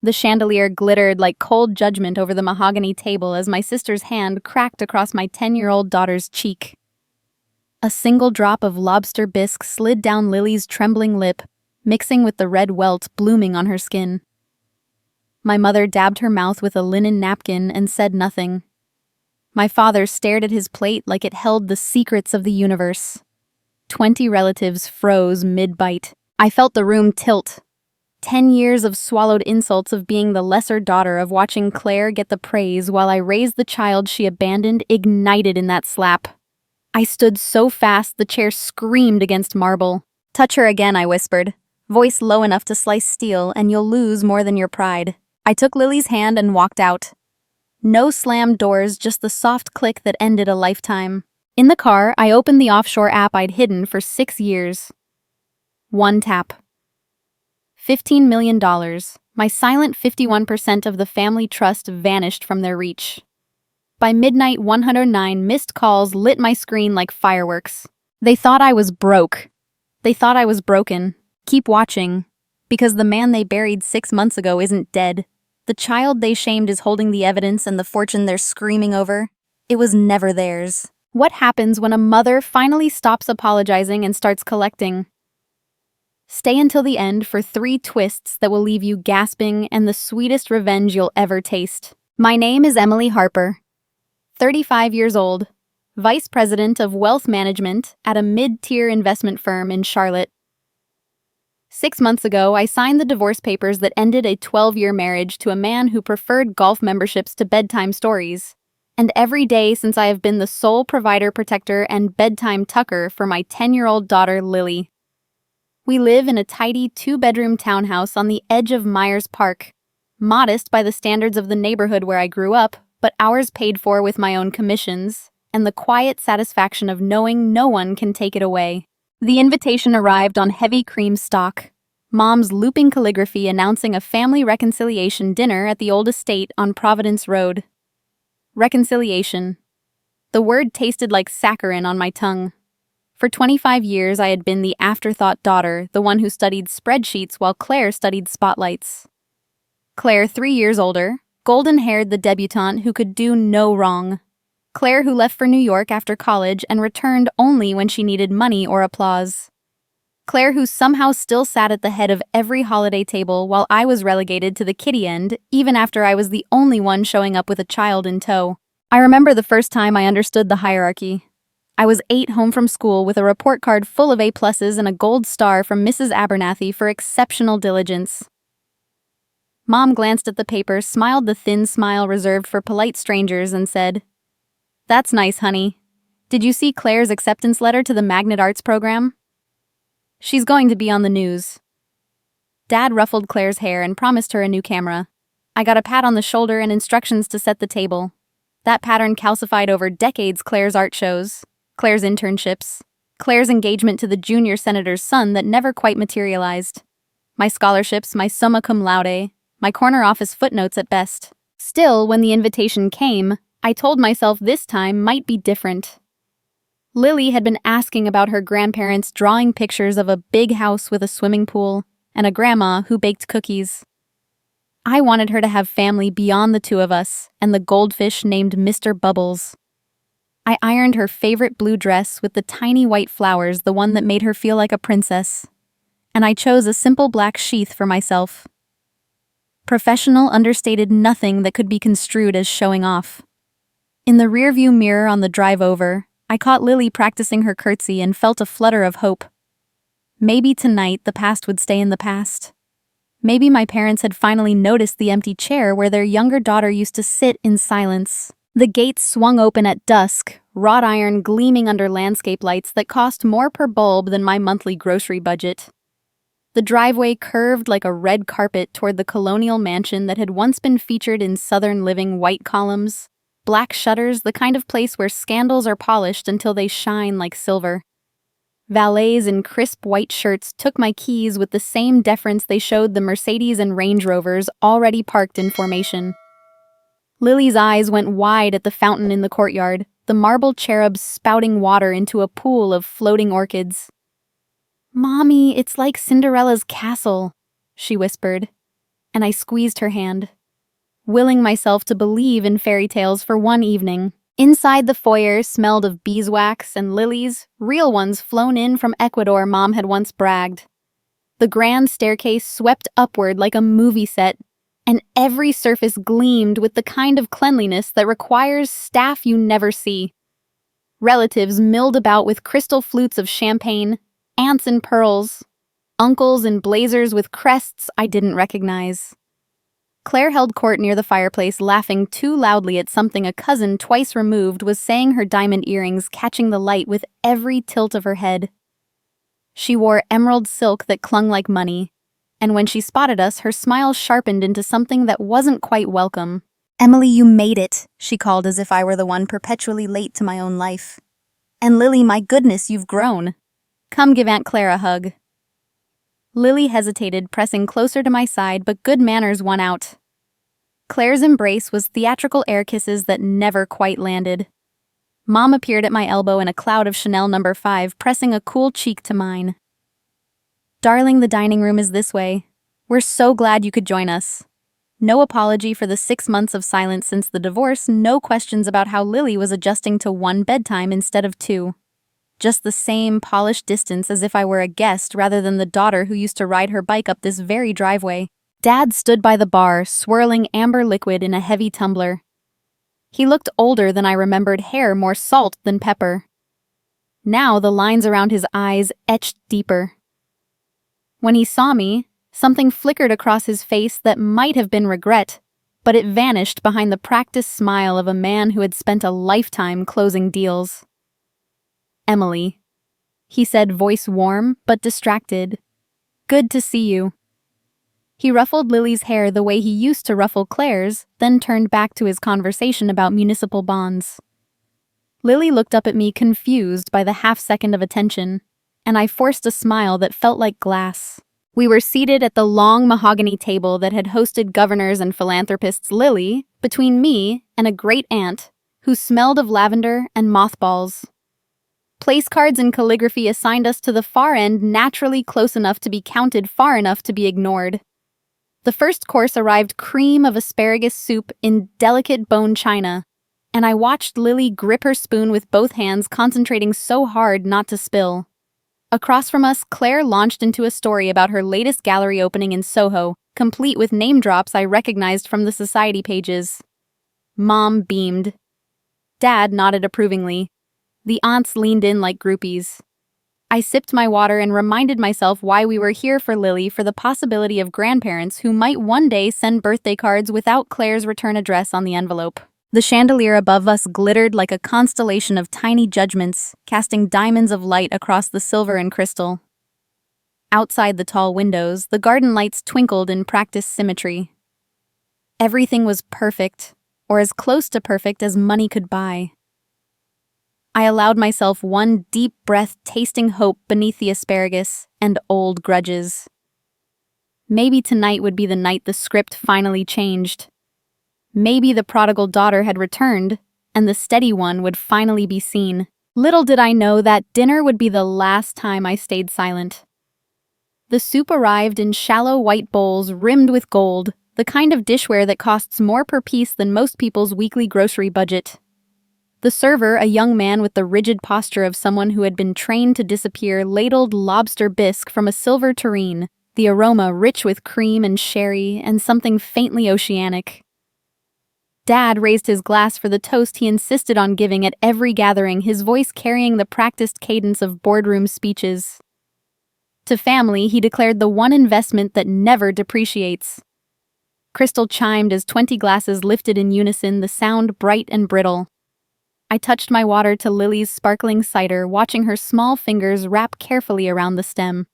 The chandelier glittered like cold judgment over the mahogany table as my sister's hand cracked across my 10-year-old daughter's cheek. A single drop of lobster bisque slid down Lily's trembling lip, mixing with the red welt blooming on her skin. My mother dabbed her mouth with a linen napkin and said nothing. My father stared at his plate like it held the secrets of the universe. 20 relatives froze mid-bite. I felt the room tilt. 10 years of swallowed insults of being the lesser daughter of watching Claire get the praise while I raised the child she abandoned ignited in that slap. I stood so fast the chair screamed against marble. "Touch her again," I whispered, voice low enough to slice steel, and you'll lose more than your pride. I took Lily's hand and walked out. No slammed doors, just the soft click that ended a lifetime. In the car, I opened the offshore app I'd hidden for 6 years. One tap. $15 million. My silent 51% of the family trust vanished from their reach. By midnight, 109 missed calls lit my screen like fireworks. They thought I was broke. They thought I was broken. Keep watching. Because the man they buried 6 months ago isn't dead. The child they shamed is holding the evidence and the fortune they're screaming over. It was never theirs. What happens when a mother finally stops apologizing and starts collecting? Stay until the end for 3 twists that will leave you gasping and the sweetest revenge you'll ever taste. My name is Emily Harper, 35 years old, Vice President of Wealth Management at a mid-tier investment firm in Charlotte. 6 months ago, I signed the divorce papers that ended a 12-year marriage to a man who preferred golf memberships to bedtime stories. And every day since I have been the sole provider, protector, and bedtime tucker for my 10-year-old daughter, Lily. We live in a tidy 2-bedroom townhouse on the edge of Myers Park. Modest by the standards of the neighborhood where I grew up, but ours paid for with my own commissions, and the quiet satisfaction of knowing no one can take it away. The invitation arrived on heavy cream stock. Mom's looping calligraphy announcing a family reconciliation dinner at the old estate on Providence Road. Reconciliation. The word tasted like saccharin on my tongue. For 25 years, I had been the afterthought daughter, the one who studied spreadsheets while Claire studied spotlights. Claire, 3 years older, golden-haired the debutante who could do no wrong. Claire, who left for New York after college and returned only when she needed money or applause. Claire, who somehow still sat at the head of every holiday table while I was relegated to the kiddie end, even after I was the only one showing up with a child in tow. I remember the first time I understood the hierarchy. I was 8 home from school with a report card full of A+s and a gold star from Mrs. Abernathy for exceptional diligence. Mom glanced at the paper, smiled the thin smile reserved for polite strangers, and said, "That's nice, honey. Did you see Claire's acceptance letter to the Magnet Arts program? She's going to be on the news." Dad ruffled Claire's hair and promised her a new camera. I got a pat on the shoulder and instructions to set the table. That pattern calcified over decades: Claire's art shows, Claire's internships, Claire's engagement to the junior senator's son that never quite materialized, my scholarships, my summa cum laude, my corner office footnotes at best. Still, when the invitation came, I told myself this time might be different. Lily had been asking about her grandparents drawing pictures of a big house with a swimming pool and a grandma who baked cookies. I wanted her to have family beyond the 2 of us and the goldfish named Mr. Bubbles. I ironed her favorite blue dress with the tiny white flowers, the one that made her feel like a princess. And I chose a simple black sheath for myself. Professional understated nothing that could be construed as showing off. In the rearview mirror on the drive over, I caught Lily practicing her curtsy and felt a flutter of hope. Maybe tonight the past would stay in the past. Maybe my parents had finally noticed the empty chair where their younger daughter used to sit in silence. The gates swung open at dusk, wrought iron gleaming under landscape lights that cost more per bulb than my monthly grocery budget. The driveway curved like a red carpet toward the colonial mansion that had once been featured in Southern Living white columns, black shutters, the kind of place where scandals are polished until they shine like silver. Valets in crisp white shirts took my keys with the same deference they showed the Mercedes and Range Rovers already parked in formation. Lily's eyes went wide at the fountain in the courtyard, the marble cherubs spouting water into a pool of floating orchids. "Mommy, it's like Cinderella's castle," she whispered. and I squeezed her hand, willing myself to believe in fairy tales for one evening. Inside the foyer smelled of beeswax and lilies, real ones flown in from Ecuador Mom had once bragged. The grand staircase swept upward like a movie set, and every surface gleamed with the kind of cleanliness that requires staff you never see. Relatives milled about with crystal flutes of champagne, aunts in pearls, uncles in blazers with crests I didn't recognize. Claire held court near the fireplace, laughing too loudly at something a cousin twice removed was saying, her diamond earrings catching the light with every tilt of her head. She wore emerald silk that clung like money, and when she spotted us, her smile sharpened into something that wasn't quite welcome. "Emily, you made it," she called as if I were the one perpetually late to my own life. "And Lily, my goodness, you've grown. Come give Aunt Claire a hug." Lily hesitated, pressing closer to my side, but good manners won out. Claire's embrace was theatrical air kisses that never quite landed. Mom appeared at my elbow in a cloud of Chanel No. 5, pressing a cool cheek to mine. "Darling, the dining room is this way. We're so glad you could join us." No apology for the 6 months of silence since the divorce, no questions about how Lily was adjusting to one bedtime instead of two. Just the same polished distance, as if I were a guest rather than the daughter who used to ride her bike up this very driveway. Dad stood by the bar, swirling amber liquid in a heavy tumbler. He looked older than I remembered, hair more salt than pepper. Now the lines around his eyes etched deeper. When he saw me, something flickered across his face that might have been regret, but it vanished behind the practiced smile of a man who had spent a lifetime closing deals. "Emily," he said, voice warm but distracted. "Good to see you." He ruffled Lily's hair the way he used to ruffle Claire's, then turned back to his conversation about municipal bonds. Lily looked up at me, confused by the half-second of attention, and I forced a smile that felt like glass. We were seated at the long mahogany table that had hosted governors and philanthropists. Lily, between me and a great-aunt, who smelled of lavender and mothballs. Place cards and calligraphy assigned us to the far end, naturally close enough to be counted, far enough to be ignored. The first course arrived, cream of asparagus soup in delicate bone china, and I watched Lily grip her spoon with both hands, concentrating so hard not to spill. Across from us, Claire launched into a story about her latest gallery opening in Soho, complete with name drops I recognized from the society pages. Mom beamed. Dad nodded approvingly. The aunts leaned in like groupies. I sipped my water and reminded myself why we were here for Lily, for the possibility of grandparents who might one day send birthday cards without Claire's return address on the envelope. The chandelier above us glittered like a constellation of tiny judgments, casting diamonds of light across the silver and crystal. Outside the tall windows, the garden lights twinkled in practiced symmetry. Everything was perfect, or as close to perfect as money could buy. I allowed myself one deep breath, tasting hope beneath the asparagus and old grudges. Maybe tonight would be the night the script finally changed. Maybe the prodigal daughter had returned, and the steady one would finally be seen. Little did I know that dinner would be the last time I stayed silent. The soup arrived in shallow white bowls rimmed with gold, the kind of dishware that costs more per piece than most people's weekly grocery budget. The server, a young man with the rigid posture of someone who had been trained to disappear, ladled lobster bisque from a silver tureen, the aroma rich with cream and sherry and something faintly oceanic. Dad raised his glass for the toast he insisted on giving at every gathering, his voice carrying the practiced cadence of boardroom speeches. To family, he declared the one investment that never depreciates. Crystal chimed as 20 glasses lifted in unison, the sound bright and brittle. I touched my water to Lily's sparkling cider, watching her small fingers wrap carefully around the stem.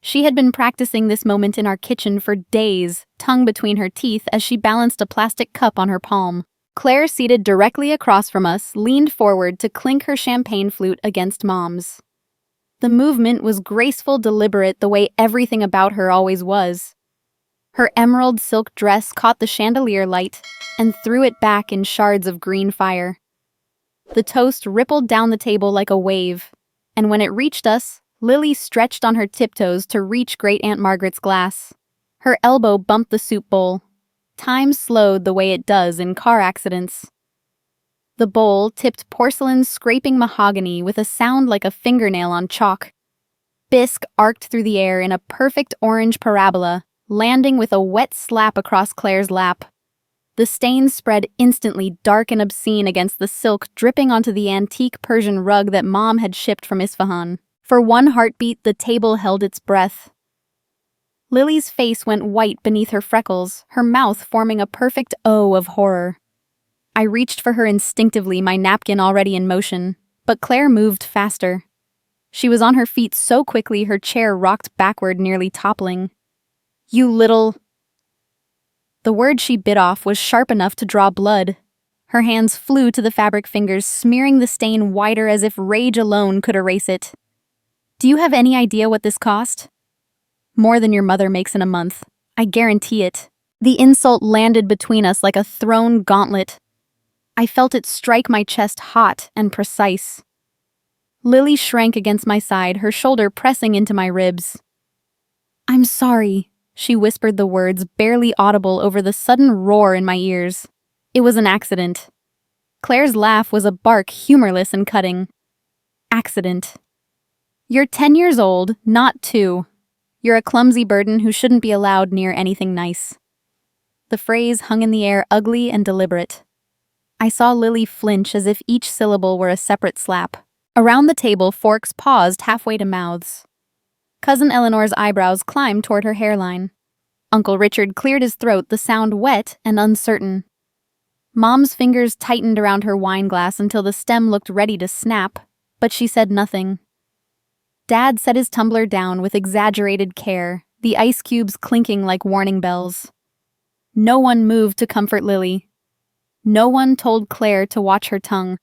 She had been practicing this moment in our kitchen for days, tongue between her teeth as she balanced a plastic cup on her palm. Claire, seated directly across from us, leaned forward to clink her champagne flute against Mom's. The movement was graceful, deliberate, the way everything about her always was. Her emerald silk dress caught the chandelier light and threw it back in shards of green fire. The toast rippled down the table like a wave, and when it reached us, Lily stretched on her tiptoes to reach Great Aunt Margaret's glass. Her elbow bumped the soup bowl. Time slowed the way it does in car accidents. The bowl tipped porcelain scraping mahogany with a sound like a fingernail on chalk. Bisque arced through the air in a perfect orange parabola, landing with a wet slap across Claire's lap. The stains spread instantly, dark and obscene against the silk dripping onto the antique Persian rug that Mom had shipped from Isfahan. For one heartbeat, the table held its breath. Lily's face went white beneath her freckles, her mouth forming a perfect O of horror. I reached for her instinctively, my napkin already in motion, but Claire moved faster. She was on her feet so quickly her chair rocked backward, nearly toppling. "You little—" The word she bit off was sharp enough to draw blood. Her hands flew to the fabric fingers, smearing the stain whiter as if rage alone could erase it. "Do you have any idea what this cost?" "More than your mother makes in a month. I guarantee it." The insult landed between us like a thrown gauntlet. I felt it strike my chest hot and precise. Lily shrank against my side, her shoulder pressing into my ribs. "I'm sorry," she whispered the words, barely audible over the sudden roar in my ears. It was an accident. Claire's laugh was a bark, humorless and cutting. "Accident. You're 10 years old, not 2. You're a clumsy burden who shouldn't be allowed near anything nice." The phrase hung in the air, ugly and deliberate. I saw Lily flinch as if each syllable were a separate slap. Around the table, forks paused halfway to mouths. Cousin Eleanor's eyebrows climbed toward her hairline. Uncle Richard cleared his throat, the sound wet and uncertain. Mom's fingers tightened around her wine glass until the stem looked ready to snap, but she said nothing. Dad set his tumbler down with exaggerated care, the ice cubes clinking like warning bells. No one moved to comfort Lily. No one told Claire to watch her tongue.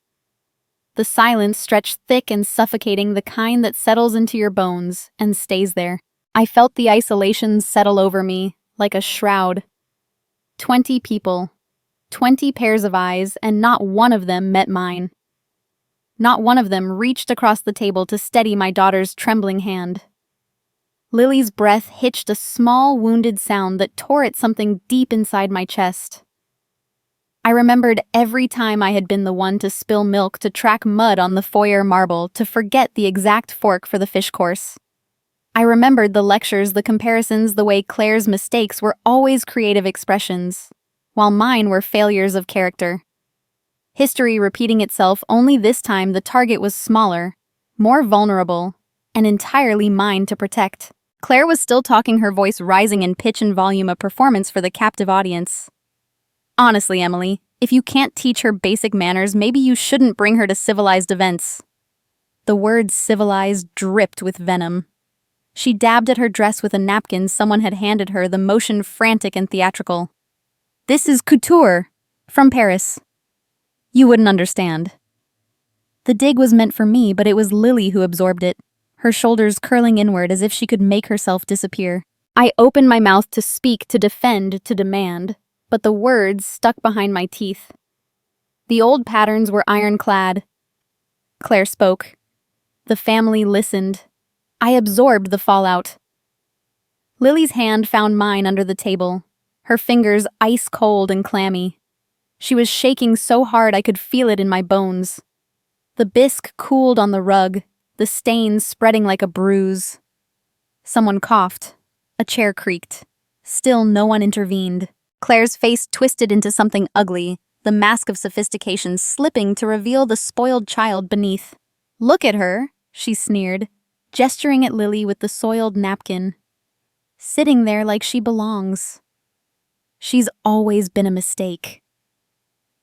The silence stretched thick and suffocating, the kind that settles into your bones and stays there. I felt the isolation settle over me, like a shroud. 20 people, 20 pairs of eyes, and not one of them met mine. Not one of them reached across the table to steady my daughter's trembling hand. Lily's breath hitched a small, wounded sound that tore at something deep inside my chest. I remembered every time I had been the one to spill milk, to track mud on the foyer marble, to forget the exact fork for the fish course. I remembered the lectures, the comparisons, the way Claire's mistakes were always creative expressions, while mine were failures of character. History repeating itself, only this time the target was smaller, more vulnerable, and entirely mine to protect. Claire was still talking, her voice rising in pitch and volume, a performance for the captive audience. "Honestly, Emily, if you can't teach her basic manners, maybe you shouldn't bring her to civilized events." The word civilized dripped with venom. She dabbed at her dress with a napkin someone had handed her, the motion frantic and theatrical. "This is couture, from Paris. You wouldn't understand." The dig was meant for me, but it was Lily who absorbed it, her shoulders curling inward as if she could make herself disappear. I opened my mouth to speak, to defend, to demand, but the words stuck behind my teeth. The old patterns were ironclad. Claire spoke. The family listened. I absorbed the fallout. Lily's hand found mine under the table, her fingers ice cold and clammy. She was shaking so hard I could feel it in my bones. The bisque cooled on the rug, the stains spreading like a bruise. Someone coughed. A chair creaked. Still no one intervened. Claire's face twisted into something ugly, the mask of sophistication slipping to reveal the spoiled child beneath. "Look at her," she sneered, gesturing at Lily with the soiled napkin. "Sitting there like she belongs. She's always been a mistake."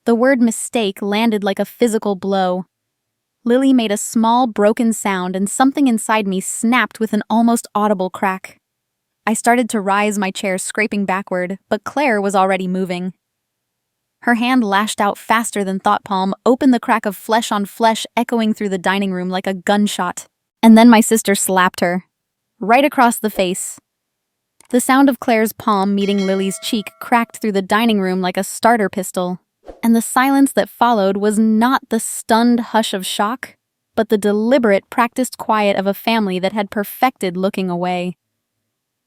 The word mistake landed like a physical blow. Lily made a small, broken sound, and something inside me snapped with an almost audible crack. I started to rise, my chair scraping backward, but Claire was already moving. Her hand lashed out faster than thought, palm opened, the crack of flesh on flesh echoing through the dining room like a gunshot. And then my sister slapped her, right across the face. The sound of Claire's palm meeting Lily's cheek cracked through the dining room like a starter pistol. And the silence that followed was not the stunned hush of shock, but the deliberate, practiced quiet of a family that had perfected looking away.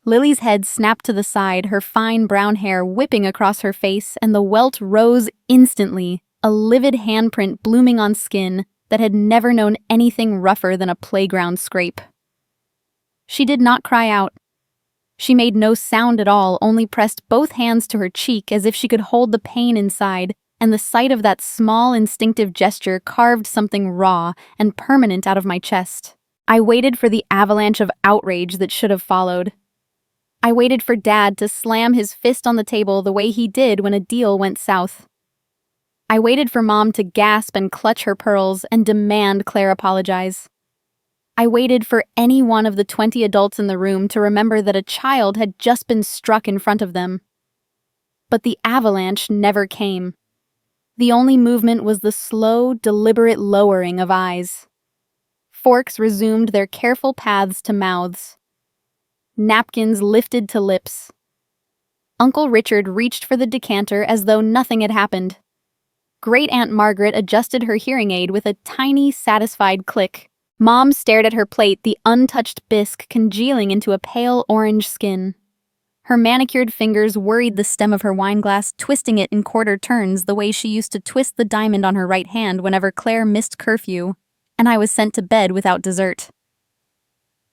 Lily's head snapped to the side, her fine brown hair whipping across her face, and the welt rose instantly, a livid handprint blooming on skin that had never known anything rougher than a playground scrape. She did not cry out. She made no sound at all, only pressed both hands to her cheek as if she could hold the pain inside, and the sight of that small instinctive gesture carved something raw and permanent out of my chest. I waited for the avalanche of outrage that should have followed. I waited for Dad to slam his fist on the table the way he did when a deal went south. I waited for Mom to gasp and clutch her pearls and demand Claire apologize. I waited for any one of the 20 adults in the room to remember that a child had just been struck in front of them. But the avalanche never came. The only movement was the slow, deliberate lowering of eyes. Forks resumed their careful paths to mouths. Napkins lifted to lips. Uncle Richard reached for the decanter as though nothing had happened. Great Aunt Margaret adjusted her hearing aid with a tiny, satisfied click. Mom stared at her plate, the untouched bisque congealing into a pale orange skin. Her manicured fingers worried the stem of her wineglass, twisting it in quarter turns the way she used to twist the diamond on her right hand whenever Claire missed curfew, and I was sent to bed without dessert.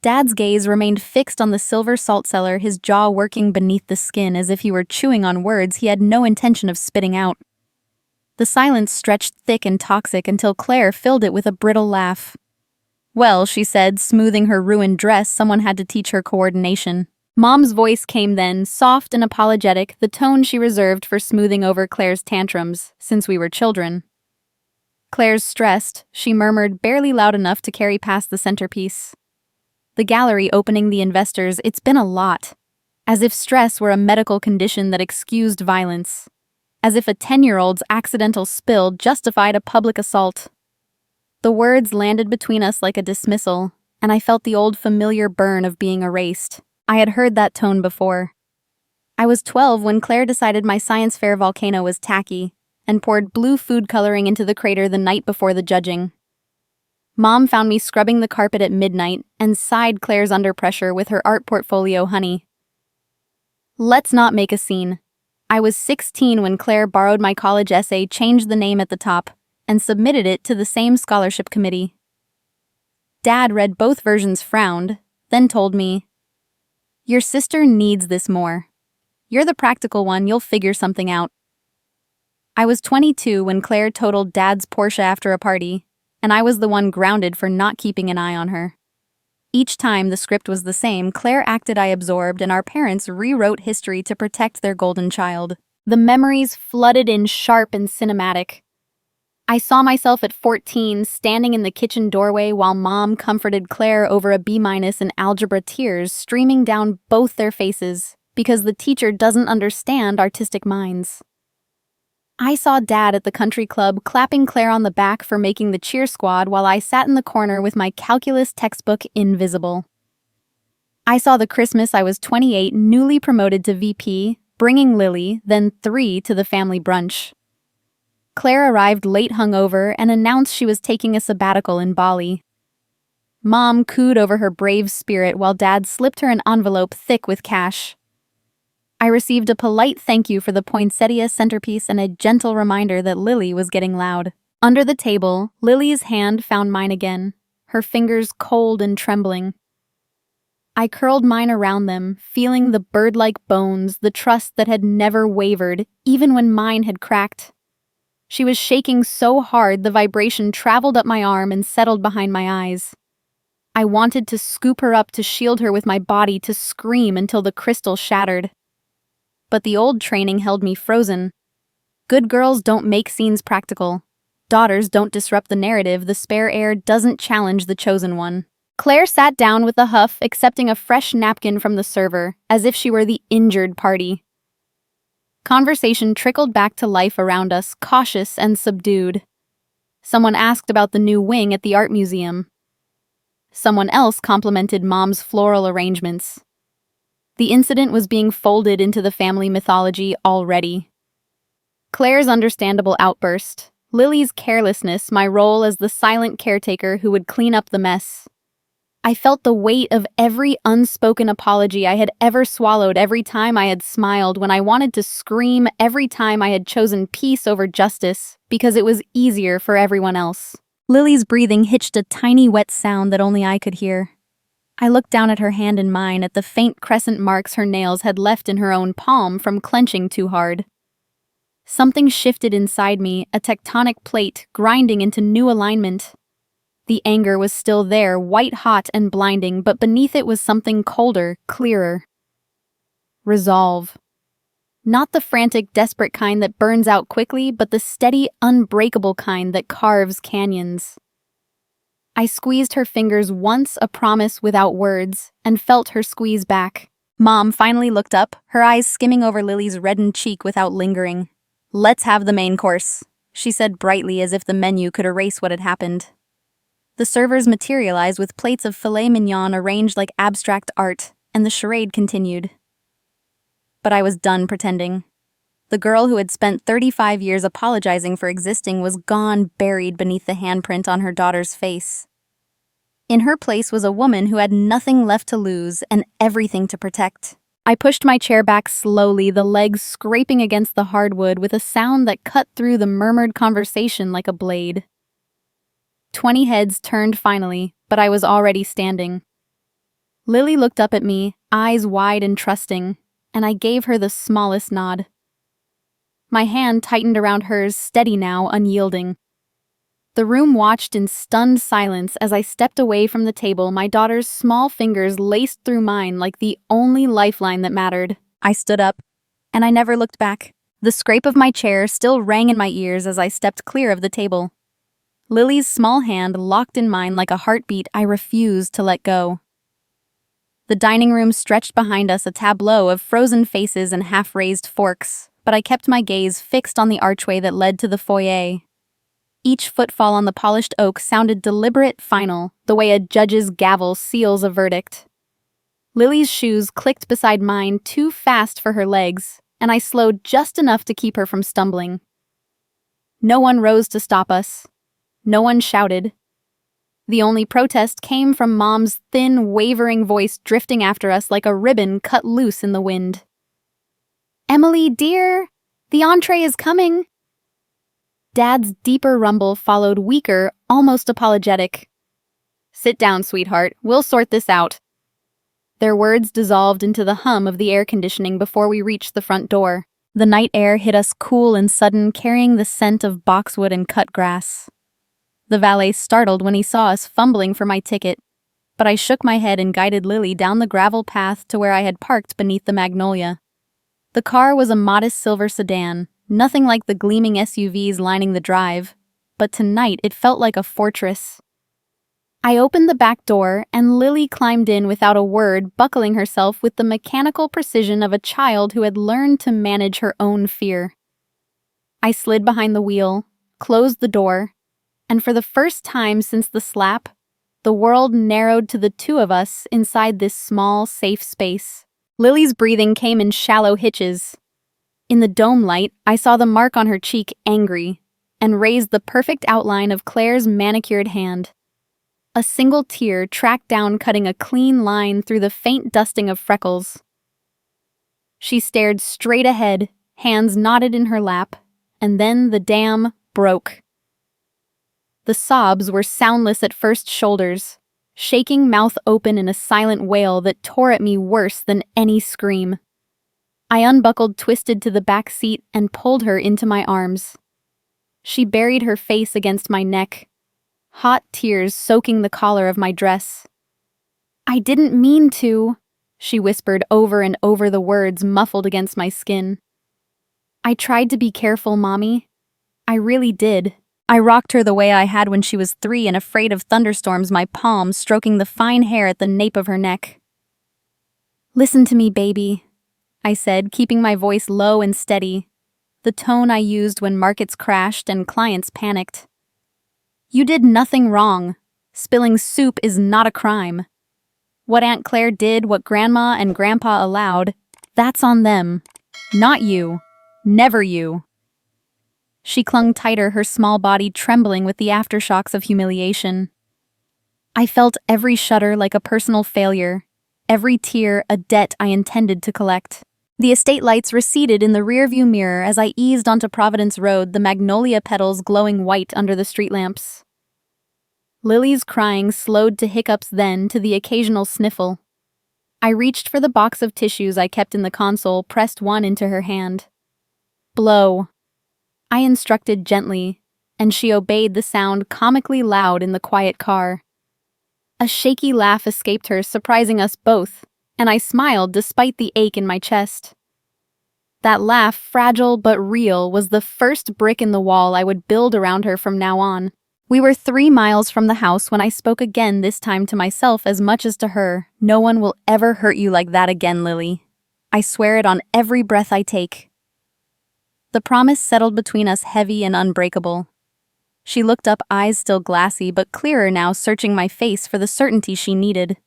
Dad's gaze remained fixed on the silver salt cellar, his jaw working beneath the skin as if he were chewing on words he had no intention of spitting out. The silence stretched thick and toxic until Claire filled it with a brittle laugh. "Well," she said, smoothing her ruined dress, "someone had to teach her coordination." Mom's voice came then, soft and apologetic, the tone she reserved for smoothing over Claire's tantrums, since we were children. "Claire's stressed," she murmured, barely loud enough to carry past the centerpiece. The gallery opening the investors, "It's been a lot." As if stress were a medical condition that excused violence. As if a 10-year-old's accidental spill justified a public assault. The words landed between us like a dismissal, and I felt the old familiar burn of being erased. I had heard that tone before. I was 12 when Claire decided my science fair volcano was tacky, and poured blue food coloring into the crater the night before the judging. Mom found me scrubbing the carpet at midnight and sighed Claire's under pressure with her art portfolio honey. Let's not make a scene. I was 16 when Claire borrowed my college essay, changed the name at the top, and submitted it to the same scholarship committee. Dad read both versions, frowned, then told me, "Your sister needs this more. You're the practical one, you'll figure something out." I was 22 when Claire totaled Dad's Porsche after a party, and I was the one grounded for not keeping an eye on her. Each time the script was the same, Claire acted, I absorbed, and our parents rewrote history to protect their golden child. The memories flooded in sharp and cinematic. I saw myself at 14 standing in the kitchen doorway while Mom comforted Claire over a B- in algebra, tears streaming down both their faces because the teacher doesn't understand artistic minds. I saw Dad at the country club clapping Claire on the back for making the cheer squad while I sat in the corner with my calculus textbook invisible. I saw the Christmas I was 28, newly promoted to VP, bringing Lily, then 3, to the family brunch. Claire arrived late hungover and announced she was taking a sabbatical in Bali. Mom cooed over her brave spirit while Dad slipped her an envelope thick with cash. I received a polite thank you for the poinsettia centerpiece and a gentle reminder that Lily was getting loud. Under the table, Lily's hand found mine again, her fingers cold and trembling. I curled mine around them, feeling the bird-like bones, the trust that had never wavered, even when mine had cracked. She was shaking so hard the vibration traveled up my arm and settled behind my eyes. I wanted to scoop her up, to shield her with my body, to scream until the crystal shattered. But the old training held me frozen. Good girls don't make scenes practical. Daughters don't disrupt the narrative. The spare air doesn't challenge the chosen one. Claire sat down with a huff, accepting a fresh napkin from the server, as if she were the injured party. Conversation trickled back to life around us, cautious and subdued. Someone asked about the new wing at the art museum. Someone else complimented Mom's floral arrangements. The incident was being folded into the family mythology already. Claire's understandable outburst, Lily's carelessness, my role as the silent caretaker who would clean up the mess. I felt the weight of every unspoken apology I had ever swallowed, every time I had smiled when I wanted to scream, every time I had chosen peace over justice because it was easier for everyone else. Lily's breathing hitched a tiny wet sound that only I could hear. I looked down at her hand in mine, at the faint crescent marks her nails had left in her own palm from clenching too hard. Something shifted inside me, a tectonic plate grinding into new alignment. The anger was still there, white-hot and blinding, but beneath it was something colder, clearer. Resolve. Not the frantic, desperate kind that burns out quickly, but the steady, unbreakable kind that carves canyons. I squeezed her fingers once, a promise without words, and felt her squeeze back. Mom finally looked up, her eyes skimming over Lily's reddened cheek without lingering. "Let's have the main course," she said brightly, as if the menu could erase what had happened. The servers materialized with plates of filet mignon arranged like abstract art, and the charade continued. But I was done pretending. The girl who had spent 35 years apologizing for existing was gone, buried beneath the handprint on her daughter's face. In her place was a woman who had nothing left to lose and everything to protect. I pushed my chair back slowly, the legs scraping against the hardwood with a sound that cut through the murmured conversation like a blade. 20 heads turned finally, but I was already standing. Lily looked up at me, eyes wide and trusting, and I gave her the smallest nod. My hand tightened around hers, steady now, unyielding. The room watched in stunned silence as I stepped away from the table, my daughter's small fingers laced through mine like the only lifeline that mattered. I stood up, and I never looked back. The scrape of my chair still rang in my ears as I stepped clear of the table. Lily's small hand locked in mine like a heartbeat I refused to let go. The dining room stretched behind us, a tableau of frozen faces and half-raised forks, but I kept my gaze fixed on the archway that led to the foyer. Each footfall on the polished oak sounded deliberate, final, the way a judge's gavel seals a verdict. Lily's shoes clicked beside mine too fast for her legs, and I slowed just enough to keep her from stumbling. No one rose to stop us. No one shouted. The only protest came from Mom's thin, wavering voice drifting after us like a ribbon cut loose in the wind. "Emily, dear, the entree is coming." Dad's deeper rumble followed, weaker, almost apologetic. "Sit down, sweetheart. We'll sort this out." Their words dissolved into the hum of the air conditioning before we reached the front door. The night air hit us cool and sudden, carrying the scent of boxwood and cut grass. The valet startled when he saw us fumbling for my ticket, but I shook my head and guided Lily down the gravel path to where I had parked beneath the magnolia. The car was a modest silver sedan, nothing like the gleaming SUVs lining the drive, but tonight it felt like a fortress. I opened the back door, and Lily climbed in without a word, buckling herself with the mechanical precision of a child who had learned to manage her own fear. I slid behind the wheel, closed the door, and for the first time since the slap, the world narrowed to the two of us inside this small, safe space. Lily's breathing came in shallow hitches. In the dome light, I saw the mark on her cheek, angry, and raised the perfect outline of Claire's manicured hand. A single tear tracked down, cutting a clean line through the faint dusting of freckles. She stared straight ahead, hands knotted in her lap, and then the dam broke. The sobs were soundless at first shoulders, shaking mouth open in a silent wail that tore at me worse than any scream. I unbuckled, twisted to the back seat, and pulled her into my arms. She buried her face against my neck, hot tears soaking the collar of my dress. "I didn't mean to," she whispered over and over, the words muffled against my skin. "I tried to be careful, Mommy. I really did." I rocked her the way I had when she was 3 and afraid of thunderstorms, my palm stroking the fine hair at the nape of her neck. "Listen to me, baby," I said, keeping my voice low and steady, the tone I used when markets crashed and clients panicked. "You did nothing wrong. Spilling soup is not a crime. What Aunt Claire did, what Grandma and Grandpa allowed, that's on them. Not you. Never you." She clung tighter, her small body trembling with the aftershocks of humiliation. I felt every shudder like a personal failure, every tear a debt I intended to collect. The estate lights receded in the rearview mirror as I eased onto Providence Road, the magnolia petals glowing white under the street lamps. Lily's crying slowed to hiccups, then to the occasional sniffle. I reached for the box of tissues I kept in the console, pressed one into her hand. Blow. I instructed gently, and she obeyed, the sound comically loud in the quiet car. A shaky laugh escaped her, surprising us both, and I smiled despite the ache in my chest. That laugh, fragile but real, was the first brick in the wall I would build around her from now on. We were 3 miles from the house when I spoke again, this time to myself as much as to her. No one will ever hurt you like that again, Lily. I swear it on every breath I take. The promise settled between us, heavy and unbreakable. She looked up, eyes still glassy but clearer now, searching my face for the certainty she needed.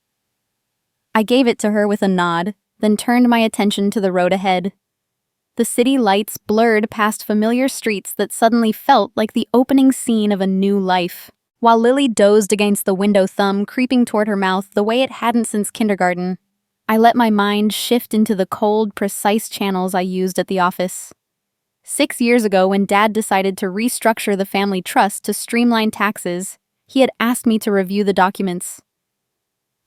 I gave it to her with a nod, then turned my attention to the road ahead. The city lights blurred past familiar streets that suddenly felt like the opening scene of a new life. While Lily dozed against the window, thumb creeping toward her mouth the way it hadn't since kindergarten, I let my mind shift into the cold, precise channels I used at the office. 6 years ago, when Dad decided to restructure the family trust to streamline taxes, he had asked me to review the documents.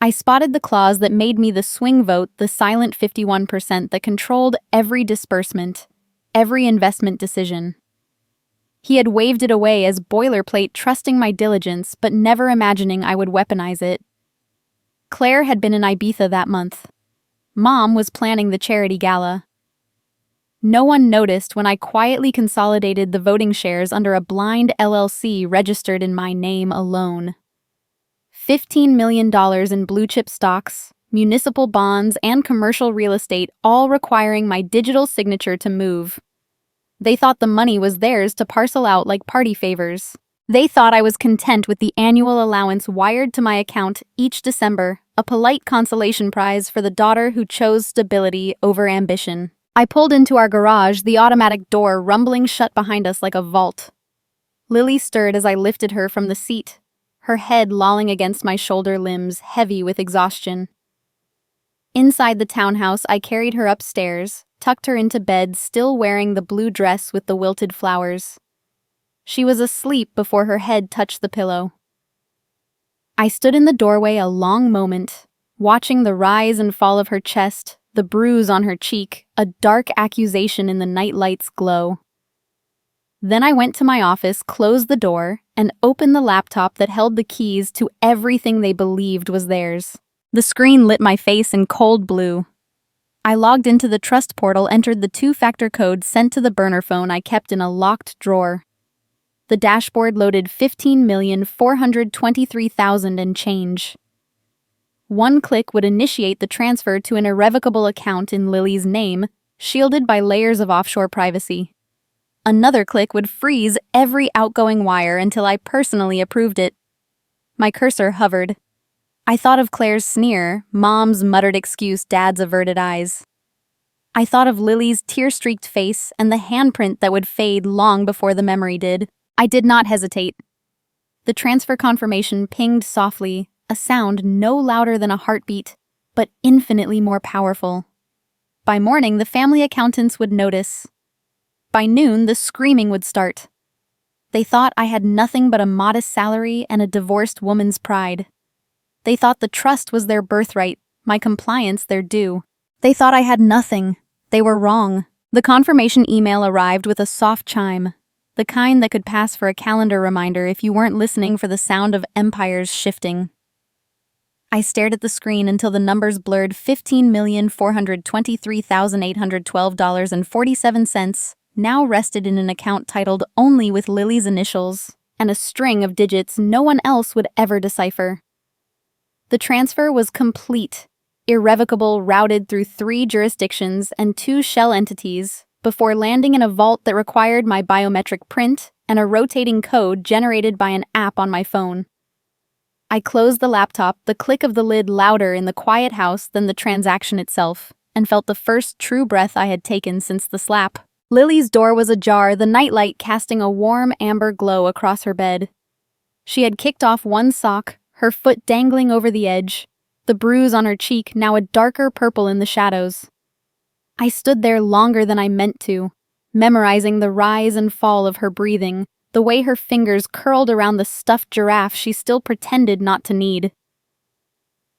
I spotted the clause that made me the swing vote, the silent 51% that controlled every disbursement, every investment decision. He had waved it away as boilerplate, trusting my diligence but never imagining I would weaponize it. Claire had been in Ibiza that month. Mom was planning the charity gala. No one noticed when I quietly consolidated the voting shares under a blind LLC registered in my name alone. $15 million in blue-chip stocks, municipal bonds, and commercial real estate, all requiring my digital signature to move. They thought the money was theirs to parcel out like party favors. They thought I was content with the annual allowance wired to my account each December, a polite consolation prize for the daughter who chose stability over ambition. I pulled into our garage, the automatic door rumbling shut behind us like a vault. Lily stirred as I lifted her from the seat, her head lolling against my shoulder, limbs heavy with exhaustion. Inside the townhouse, I carried her upstairs, tucked her into bed, still wearing the blue dress with the wilted flowers. She was asleep before her head touched the pillow. I stood in the doorway a long moment, watching the rise and fall of her chest, the bruise on her cheek, a dark accusation in the nightlight's glow. Then I went to my office, closed the door, and opened the laptop that held the keys to everything they believed was theirs. The screen lit my face in cold blue. I logged into the trust portal, entered the 2-factor code sent to the burner phone I kept in a locked drawer. The dashboard loaded $15,423,000 and change. One click would initiate the transfer to an irrevocable account in Lily's name, shielded by layers of offshore privacy. Another click would freeze every outgoing wire until I personally approved it. My cursor hovered. I thought of Claire's sneer, Mom's muttered excuse, Dad's averted eyes. I thought of Lily's tear-streaked face and the handprint that would fade long before the memory did. I did not hesitate. The transfer confirmation pinged softly, a sound no louder than a heartbeat, but infinitely more powerful. By morning, the family accountants would notice. By noon, the screaming would start. They thought I had nothing but a modest salary and a divorced woman's pride. They thought the trust was their birthright, my compliance their due. They thought I had nothing. They were wrong. The confirmation email arrived with a soft chime, the kind that could pass for a calendar reminder if you weren't listening for the sound of empires shifting. I stared at the screen until the numbers blurred. $15,423,812.47 now rested in an account titled only with Lily's initials, and a string of digits no one else would ever decipher. The transfer was complete, irrevocable, routed through 3 jurisdictions and 2 shell entities, before landing in a vault that required my biometric print and a rotating code generated by an app on my phone. I closed the laptop, the click of the lid louder in the quiet house than the transaction itself, and felt the first true breath I had taken since the slap. Lily's door was ajar, the nightlight casting a warm amber glow across her bed. She had kicked off one sock, her foot dangling over the edge, the bruise on her cheek now a darker purple in the shadows. I stood there longer than I meant to, memorizing the rise and fall of her breathing, the way her fingers curled around the stuffed giraffe she still pretended not to need.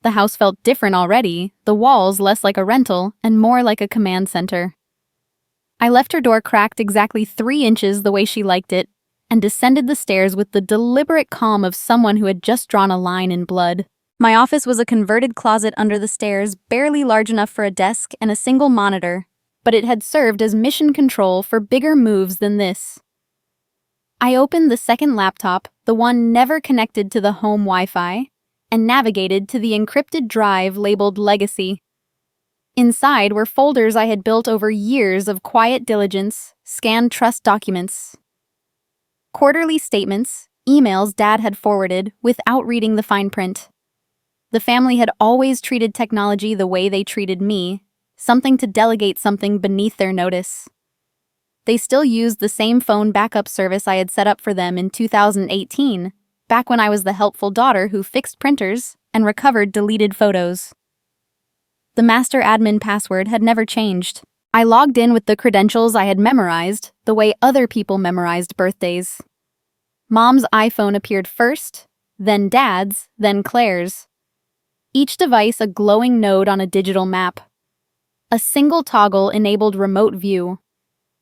The house felt different already, the walls less like a rental and more like a command center. I left her door cracked exactly 3 inches the way she liked it, and descended the stairs with the deliberate calm of someone who had just drawn a line in blood. My office was a converted closet under the stairs, barely large enough for a desk and a single monitor, but it had served as mission control for bigger moves than this. I opened the second laptop, the one never connected to the home Wi-Fi, and navigated to the encrypted drive labeled Legacy. Inside were folders I had built over years of quiet diligence, scanned trust documents, quarterly statements, emails Dad had forwarded without reading the fine print. The family had always treated technology the way they treated me, something to delegate something beneath their notice. They still used the same phone backup service I had set up for them in 2018, back when I was the helpful daughter who fixed printers and recovered deleted photos. The master admin password had never changed. I logged in with the credentials I had memorized, the way other people memorized birthdays. Mom's iPhone appeared first, then Dad's, then Claire's. Each device a glowing node on a digital map. A single toggle enabled remote view.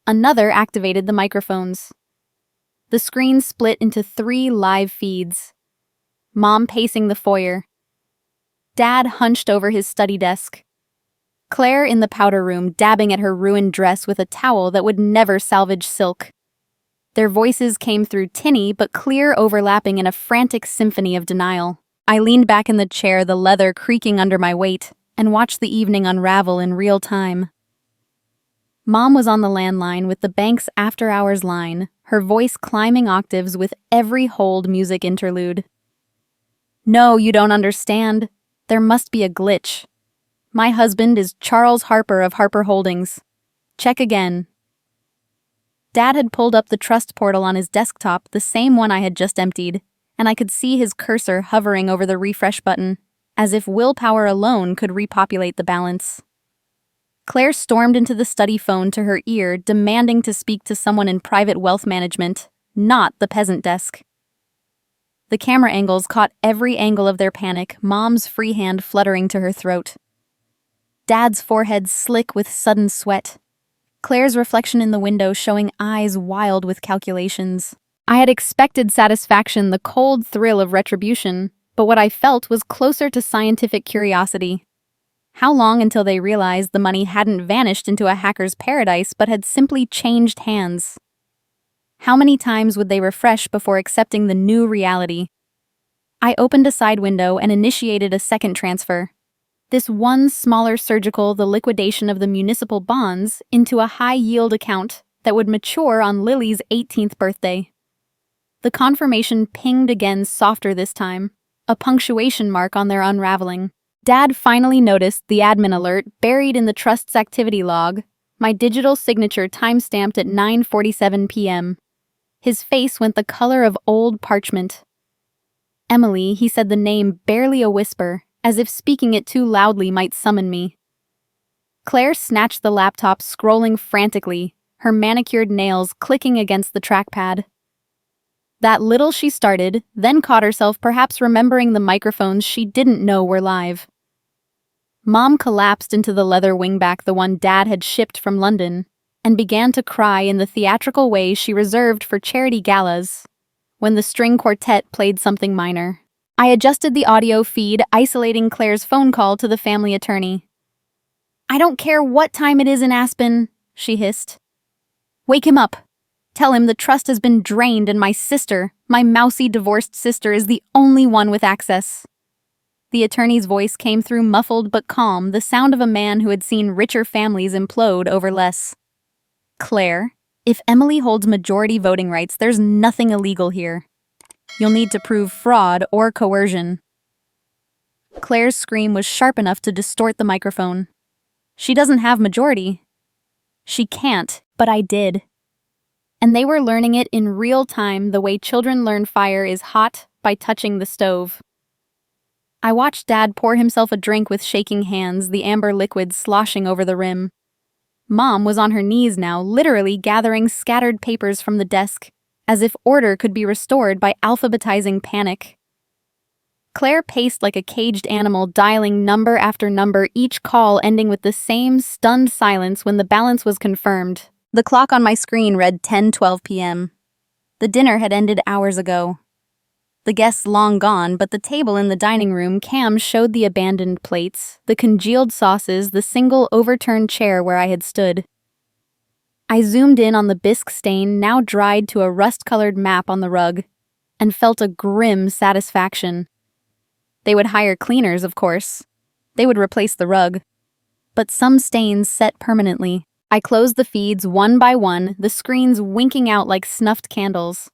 Another activated the microphones. The screen split into 3 live feeds. Mom pacing the foyer. Dad hunched over his study desk. Claire in the powder room dabbing at her ruined dress with a towel that would never salvage silk. Their voices came through tinny but clear overlapping in a frantic symphony of denial. I leaned back in the chair, the leather creaking under my weight, and watched the evening unravel in real time. Mom was on the landline with the bank's after-hours line, her voice climbing octaves with every hold music interlude. "No, you don't understand. There must be a glitch. My husband is Charles Harper of Harper Holdings. Check again." Dad had pulled up the trust portal on his desktop, the same one I had just emptied, and I could see his cursor hovering over the refresh button, as if willpower alone could repopulate the balance. Claire stormed into the study phone to her ear, demanding to speak to someone in private wealth management, not the peasant desk. The camera angles caught every angle of their panic, Mom's free hand fluttering to her throat. Dad's forehead slick with sudden sweat. Claire's reflection in the window showing eyes wild with calculations. I had expected satisfaction, the cold thrill of retribution, but what I felt was closer to scientific curiosity. How long until they realized the money hadn't vanished into a hacker's paradise but had simply changed hands? How many times would they refresh before accepting the new reality? I opened a side window and initiated a second transfer. This one smaller surgical, the liquidation of the municipal bonds, into a high-yield account that would mature on Lily's 18th birthday. The confirmation pinged again, softer this time, a punctuation mark on their unraveling. Dad finally noticed the admin alert buried in the trust's activity log, my digital signature time-stamped at 9:47 p.m. His face went the color of old parchment. "Emily," he said the name barely a whisper, as if speaking it too loudly might summon me. Claire snatched the laptop, scrolling frantically, her manicured nails clicking against the trackpad. That little she started, then caught herself perhaps remembering the microphones she didn't know were live. Mom collapsed into the leather wingback, the one Dad had shipped from London, and began to cry in the theatrical way she reserved for charity galas, when the string quartet played something minor. I adjusted the audio feed, isolating Claire's phone call to the family attorney. "I don't care what time it is in Aspen," she hissed. "Wake him up. Tell him the trust has been drained and my sister, my mousy divorced sister, is the only one with access." The attorney's voice came through muffled but calm, the sound of a man who had seen richer families implode over less. "Claire, if Emily holds majority voting rights, there's nothing illegal here. You'll need to prove fraud or coercion." Claire's scream was sharp enough to distort the microphone. "She doesn't have majority." "She can't, but I did." And they were learning it in real time, the way children learn fire is hot by touching the stove. I watched Dad pour himself a drink with shaking hands, the amber liquid sloshing over the rim. Mom was on her knees now, literally gathering scattered papers from the desk, as if order could be restored by alphabetizing panic. Claire paced like a caged animal, dialing number after number, each call ending with the same stunned silence when the balance was confirmed. The clock on my screen read 10:12 p.m. The dinner had ended hours ago. The guests long gone, but the table in the dining room cam showed the abandoned plates, the congealed sauces, the single overturned chair where I had stood. I zoomed in on the bisque stain, now dried to a rust-colored map on the rug, and felt a grim satisfaction. They would hire cleaners, of course. They would replace the rug. But some stains set permanently. I closed the feeds one by one, the screens winking out like snuffed candles.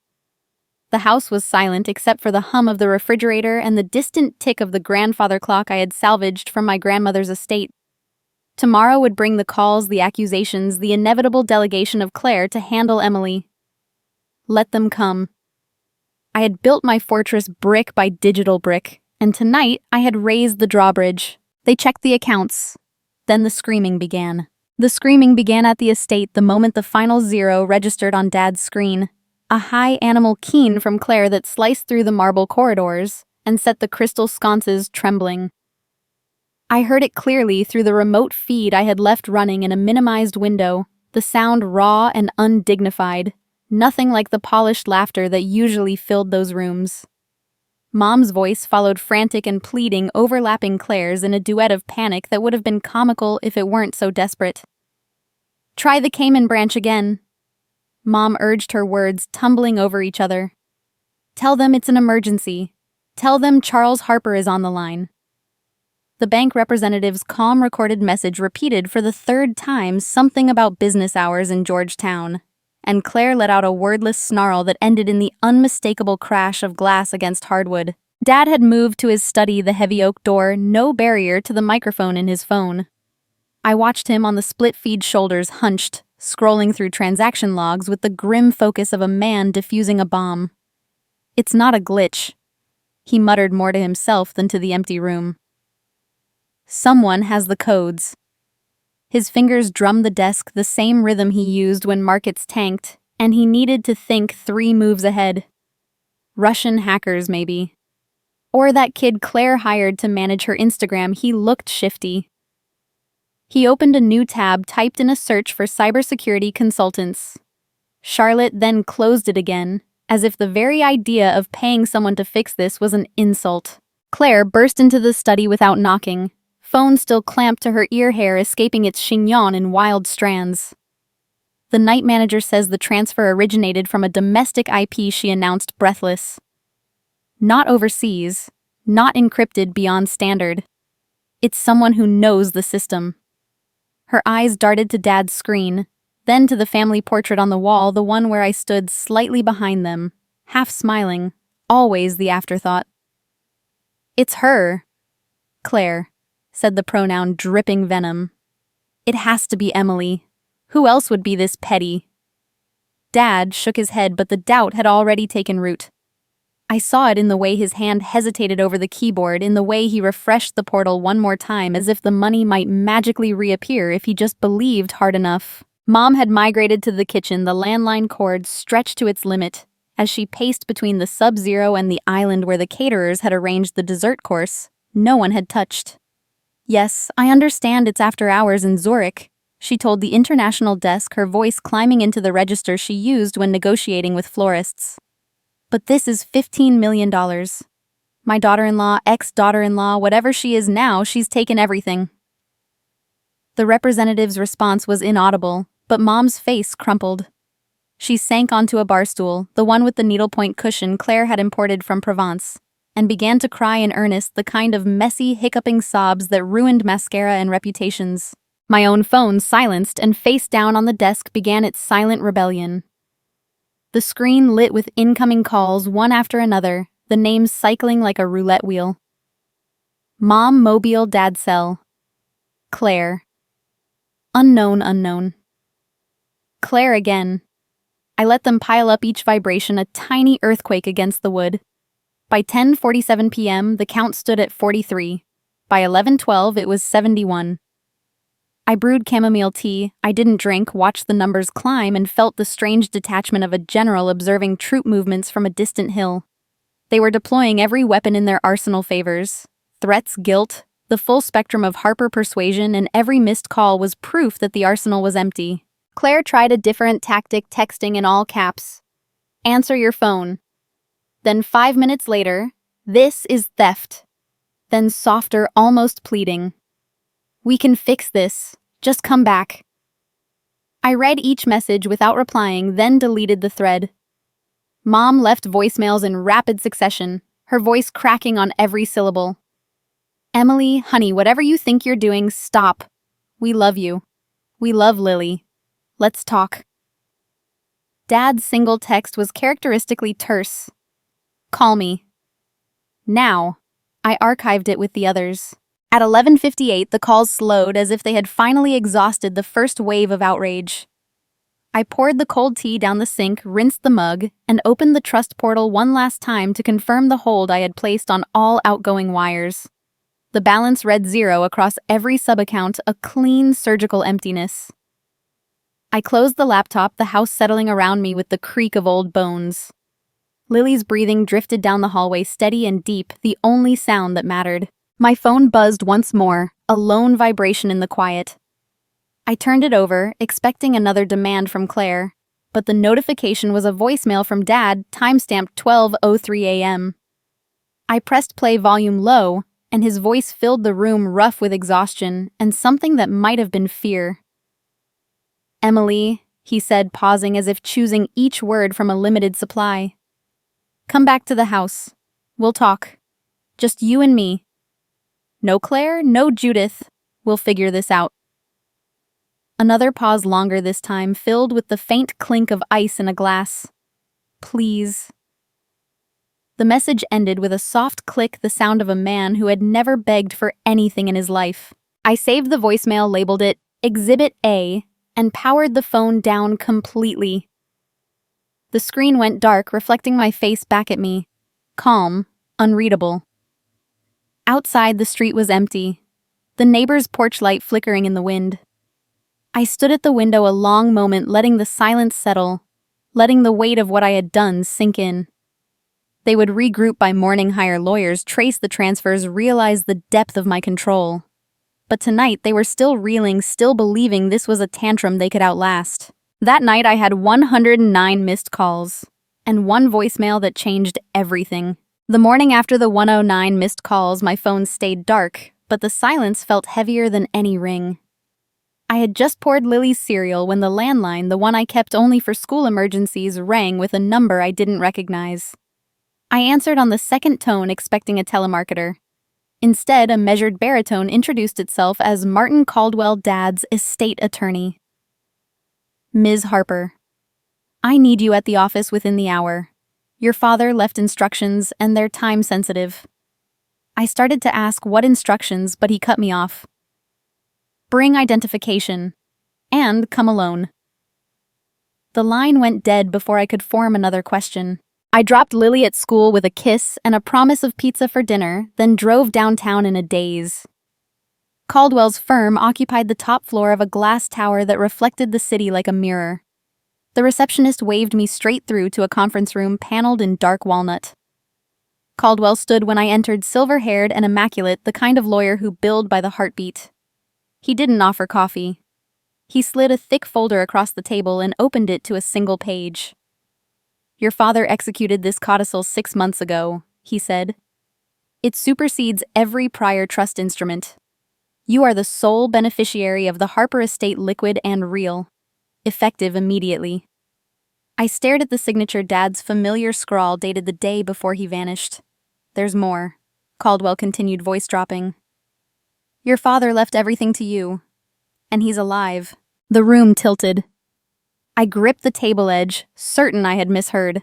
The house was silent except for the hum of the refrigerator and the distant tick of the grandfather clock I had salvaged from my grandmother's estate. Tomorrow would bring the calls, the accusations, the inevitable delegation of Claire to handle Emily. Let them come. I had built my fortress brick by digital brick, and tonight I had raised the drawbridge. They checked the accounts. Then the screaming began. The screaming began at the estate the moment the final zero registered on Dad's screen. A high animal keen from Claire that sliced through the marble corridors and set the crystal sconces trembling. I heard it clearly through the remote feed I had left running in a minimized window, the sound raw and undignified, nothing like the polished laughter that usually filled those rooms. Mom's voice followed frantic and pleading, overlapping Claire's in a duet of panic that would have been comical if it weren't so desperate. "Try the Cayman branch again." Mom urged, her words tumbling over each other. "Tell them it's an emergency. Tell them Charles Harper is on the line." The bank representative's calm recorded message repeated for the third time something about business hours in Georgetown, and Claire let out a wordless snarl that ended in the unmistakable crash of glass against hardwood. Dad had moved to his study, the heavy oak door, no barrier to the microphone in his phone. I watched him on the split-feed shoulders, hunched, scrolling through transaction logs with the grim focus of a man defusing a bomb. "It's not a glitch," he muttered more to himself than to the empty room. "Someone has the codes." His fingers drummed the desk, the same rhythm he used when markets tanked, and he needed to think 3 moves ahead. Russian hackers, maybe. Or that kid Claire hired to manage her Instagram. He looked shifty. He opened a new tab, typed in a search for cybersecurity consultants. Charlotte then closed it again, as if the very idea of paying someone to fix this was an insult. Claire burst into the study without knocking, phone still clamped to her ear hair, escaping its chignon in wild strands. "The night manager says the transfer originated from a domestic IP," she announced, breathless. "Not overseas, not encrypted beyond standard. It's someone who knows the system." Her eyes darted to Dad's screen, then to the family portrait on the wall, the one where I stood slightly behind them, half smiling, always the afterthought. "It's her." "Claire," said the pronoun dripping venom. "It has to be Emily. Who else would be this petty?" Dad shook his head, but the doubt had already taken root. I saw it in the way his hand hesitated over the keyboard, in the way he refreshed the portal one more time as if the money might magically reappear if he just believed hard enough. Mom had migrated to the kitchen, the landline cord stretched to its limit, as she paced between the Sub-Zero and the island where the caterers had arranged the dessert course no one had touched. "Yes, I understand it's after hours in Zurich," she told the international desk, her voice climbing into the register she used when negotiating with florists. "But this is $15 million. My daughter-in-law, ex-daughter-in-law, whatever she is now, she's taken everything." The representative's response was inaudible, but Mom's face crumpled. She sank onto a bar stool, the one with the needlepoint cushion Claire had imported from Provence, and began to cry in earnest, the kind of messy, hiccuping sobs that ruined mascara and reputations. My own phone, silenced and face down on the desk, began its silent rebellion. The screen lit with incoming calls, one after another, the names cycling like a roulette wheel. Mom, Mobile, Dad cell. Claire. Unknown. Claire again. I let them pile up, each vibration a tiny earthquake against the wood. By 10:47 p.m., the count stood at 43. By 11:12, it was 71. I brewed chamomile tea, I didn't drink, watched the numbers climb, and felt the strange detachment of a general observing troop movements from a distant hill. They were deploying every weapon in their arsenal favors. Threats, guilt, the full spectrum of Harper persuasion, and every missed call was proof that the arsenal was empty. Claire tried a different tactic, texting in all caps. Answer your phone. Then 5 minutes later, this is theft. Then softer, almost pleading. We can fix this. Just come back. I read each message without replying, then deleted the thread. Mom left voicemails in rapid succession, her voice cracking on every syllable. Emily, honey, whatever you think you're doing, stop. We love you. We love Lily. Let's talk. Dad's single text was characteristically terse. Call me. Now. I archived it with the others. At 11:58, the calls slowed as if they had finally exhausted the first wave of outrage. I poured the cold tea down the sink, rinsed the mug, and opened the trust portal one last time to confirm the hold I had placed on all outgoing wires. The balance read 0 across every sub-account, a clean surgical emptiness. I closed the laptop, the house settling around me with the creak of old bones. Lily's breathing drifted down the hallway, steady and deep, the only sound that mattered. My phone buzzed once more, a lone vibration in the quiet. I turned it over, expecting another demand from Claire, but the notification was a voicemail from Dad, timestamped 12:03 a.m. I pressed play, volume low, and his voice filled the room, rough with exhaustion and something that might have been fear. Emily, he said, pausing as if choosing each word from a limited supply. Come back to the house. We'll talk. Just you and me. No Claire, no Judith. We'll figure this out. Another pause, longer this time, filled with the faint clink of ice in a glass. Please. The message ended with a soft click, the sound of a man who had never begged for anything in his life. I saved the voicemail, labeled it Exhibit A, and powered the phone down completely. The screen went dark, reflecting my face back at me. Calm, unreadable. Outside, the street was empty, the neighbor's porch light flickering in the wind. I stood at the window a long moment, letting the silence settle, letting the weight of what I had done sink in. They would regroup by morning, hire lawyers, trace the transfers, realize the depth of my control. But tonight, they were still reeling, still believing this was a tantrum they could outlast. That night, I had 109 missed calls, and one voicemail that changed everything. The morning after the 109 missed calls, my phone stayed dark, but the silence felt heavier than any ring. I had just poured Lily's cereal when the landline, the one I kept only for school emergencies, rang with a number I didn't recognize. I answered on the second tone, expecting a telemarketer. Instead, a measured baritone introduced itself as Martin Caldwell, Dad's estate attorney. Ms. Harper, I need you at the office within the hour. Your father left instructions, and they're time-sensitive. I started to ask what instructions, but he cut me off. Bring identification. And come alone. The line went dead before I could form another question. I dropped Lily at school with a kiss and a promise of pizza for dinner, then drove downtown in a daze. Caldwell's firm occupied the top floor of a glass tower that reflected the city like a mirror. The receptionist waved me straight through to a conference room paneled in dark walnut. Caldwell stood when I entered, silver-haired and immaculate, the kind of lawyer who billed by the heartbeat. He didn't offer coffee. He slid a thick folder across the table and opened it to a single page. Your father executed this codicil 6 months ago, he said. It supersedes every prior trust instrument. You are the sole beneficiary of the Harper estate, liquid and real. Effective immediately. I stared at the signature, Dad's familiar scrawl dated the day before he vanished. There's more, Caldwell continued, voice dropping. Your father left everything to you, and he's alive. The room tilted. I gripped the table edge, certain I had misheard.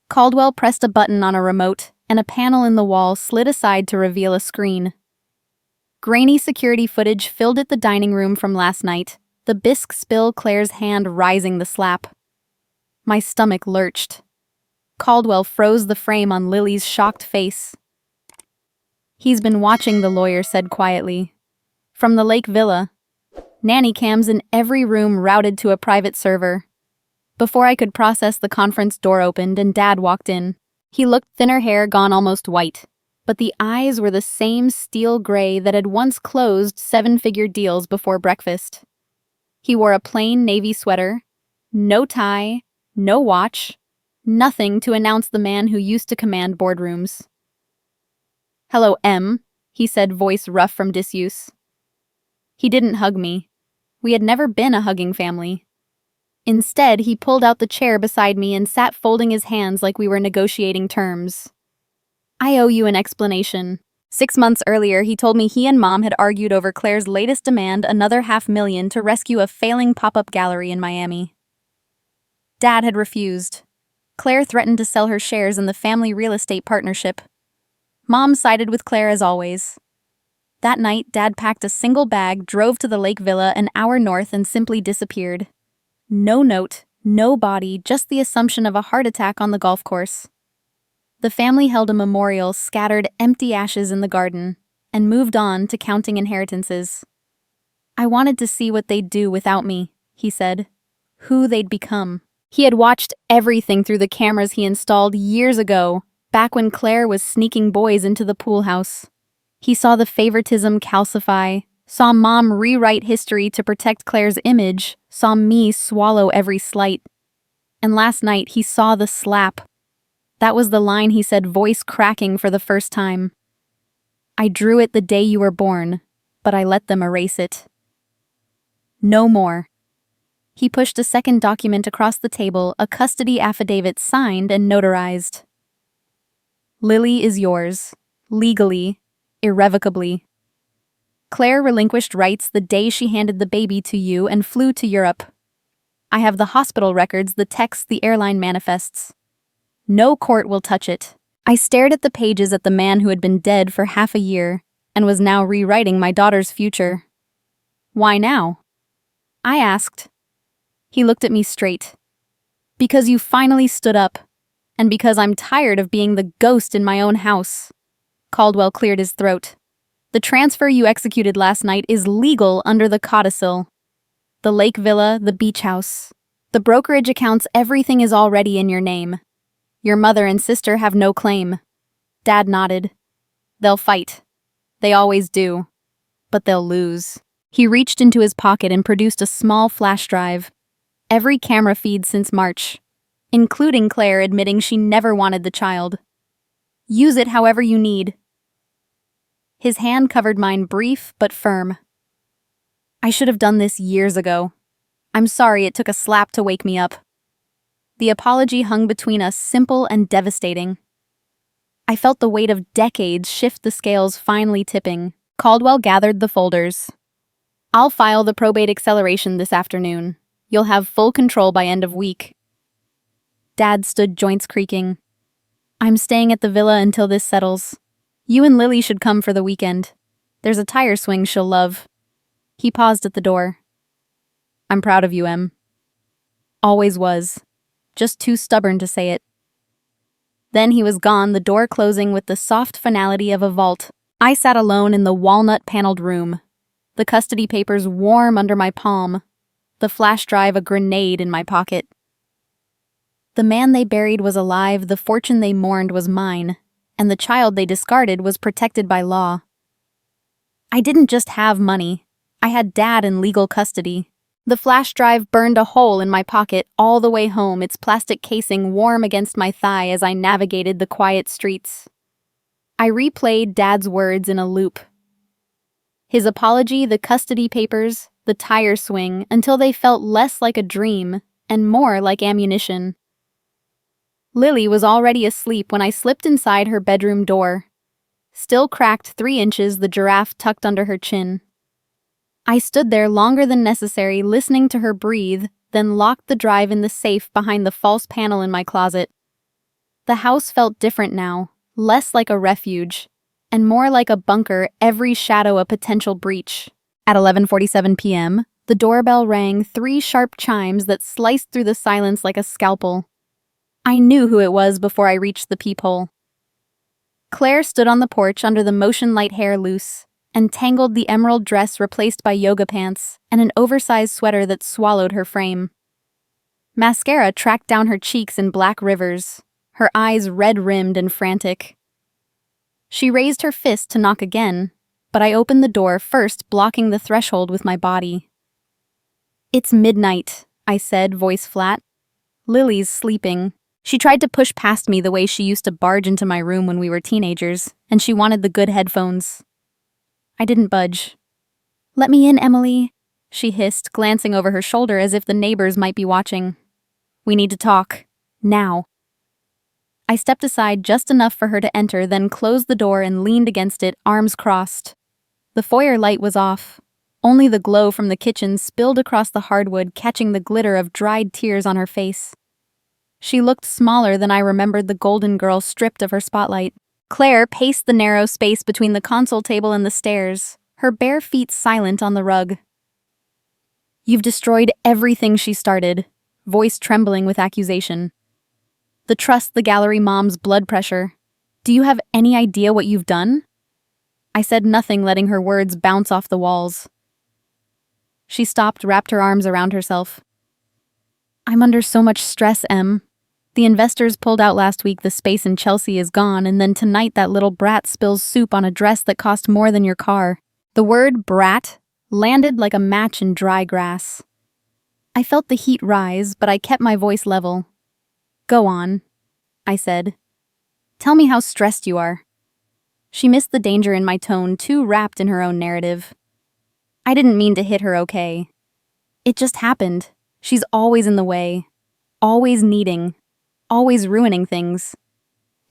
Caldwell pressed a button on a remote, and a panel in the wall slid aside to reveal a screen. Grainy security footage filled it, the dining room from last night, the bisque spill, Claire's hand rising the slap. My stomach lurched. Caldwell froze the frame on Lily's shocked face. He's been watching, the lawyer said quietly. From the Lake Villa. Nanny cams in every room routed to a private server. Before I could process, the conference door opened and Dad walked in. He looked thinner, hair gone almost white, but the eyes were the same steel gray that had once closed seven-figure deals before breakfast. He wore a plain navy sweater, no tie, no watch, nothing to announce the man who used to command boardrooms. "Hello, M," he said, voice rough from disuse. He didn't hug me. We had never been a hugging family. Instead, he pulled out the chair beside me and sat folding his hands like we were negotiating terms. "I owe you an explanation. 6 months earlier, he told me he and Mom had argued over Claire's latest demand, another $500,000 to rescue a failing pop-up gallery in Miami. Dad had refused. Claire threatened to sell her shares in the family real estate partnership. Mom sided with Claire as always. That night, Dad packed a single bag, drove to the Lake Villa an hour north, and simply disappeared. No note, no body, just the assumption of a heart attack on the golf course. The family held a memorial, scattered empty ashes in the garden, and moved on to counting inheritances. I wanted to see what they'd do without me, he said. Who they'd become. He had watched everything through the cameras he installed years ago, back when Claire was sneaking boys into the pool house. He saw the favoritism calcify, saw Mom rewrite history to protect Claire's image, saw me swallow every slight. And last night he saw the slap. That was the line he said, voice cracking for the first time. "I drew it the day you were born, but I let them erase it. No more." He pushed a second document across the table, a custody affidavit signed and notarized. "Lily is yours, legally, irrevocably. Claire relinquished rights the day she handed the baby to you and flew to Europe. I have the hospital records, the texts, the airline manifests. No court will touch it." I stared at the pages at the man who had been dead for half a year and was now rewriting my daughter's future. "Why now?" I asked. He looked at me straight. "Because you finally stood up, and because I'm tired of being the ghost in my own house." Caldwell cleared his throat. "The transfer you executed last night is legal under the codicil. The Lake Villa, the beach house, the brokerage accounts, everything is already in your name. Your mother and sister have no claim." Dad nodded. "They'll fight. They always do. But they'll lose." He reached into his pocket and produced a small flash drive. Every camera feed since March, including Claire admitting she never wanted the child. "Use it however you need." His hand covered mine, brief but firm. "I should have done this years ago. I'm sorry it took a slap to wake me up." The apology hung between us, simple and devastating. I felt the weight of decades shift, the scales finally tipping. Caldwell gathered the folders. "I'll file the probate acceleration this afternoon. You'll have full control by end of week." Dad stood, joints creaking. "I'm staying at the villa until this settles. You and Lily should come for the weekend. There's a tire swing she'll love." He paused at the door. "I'm proud of you, Em." Always was. Just too stubborn to say it. Then he was gone, the door closing with the soft finality of a vault. I sat alone in the walnut-paneled room, the custody papers warm under my palm, the flash drive a grenade in my pocket. The man they buried was alive, the fortune they mourned was mine, and the child they discarded was protected by law. I didn't just have money. I had Dad in legal custody. The flash drive burned a hole in my pocket all the way home, its plastic casing warm against my thigh as I navigated the quiet streets. I replayed Dad's words in a loop. His apology, the custody papers, the tire swing, until they felt less like a dream and more like ammunition. Lily was already asleep when I slipped inside her bedroom door. Still cracked 3 inches, the giraffe tucked under her chin. I stood there longer than necessary, listening to her breathe, then locked the drive in the safe behind the false panel in my closet. The house felt different now, less like a refuge, and more like a bunker, every shadow a potential breach. At 11:47 p.m., the doorbell rang, 3 sharp chimes that sliced through the silence like a scalpel. I knew who it was before I reached the peephole. Claire stood on the porch under the motion light hair loose, and tangled the emerald dress replaced by yoga pants and an oversized sweater that swallowed her frame. Mascara tracked down her cheeks in black rivers, her eyes red-rimmed and frantic. She raised her fist to knock again, but I opened the door first, blocking the threshold with my body. "It's midnight," I said, voice flat. "Lily's sleeping. She tried to push past me the way she used to barge into my room when we were teenagers, and she wanted the good headphones." I didn't budge. "Let me in, Emily," she hissed, glancing over her shoulder as if the neighbors might be watching. "We need to talk. Now." I stepped aside just enough for her to enter, then closed the door and leaned against it, arms crossed. The foyer light was off. Only the glow from the kitchen spilled across the hardwood, catching the glitter of dried tears on her face. She looked smaller than I remembered the golden girl stripped of her spotlight. Claire paced the narrow space between the console table and the stairs, her bare feet silent on the rug. "You've destroyed everything she started," voice trembling with accusation. "The trust, the gallery mom's blood pressure. Do you have any idea what you've done?" I said nothing, letting her words bounce off the walls. She stopped, wrapped her arms around herself. "I'm under so much stress, Em. The investors pulled out last week, the space in Chelsea is gone, and then tonight that little brat spills soup on a dress that cost more than your car." The word brat landed like a match in dry grass. I felt the heat rise, but I kept my voice level. "Go on," I said. "Tell me how stressed you are." She missed the danger in my tone, too wrapped in her own narrative. I didn't mean to hit her, okay? It just happened. She's always in the way. Always needing. Always ruining things.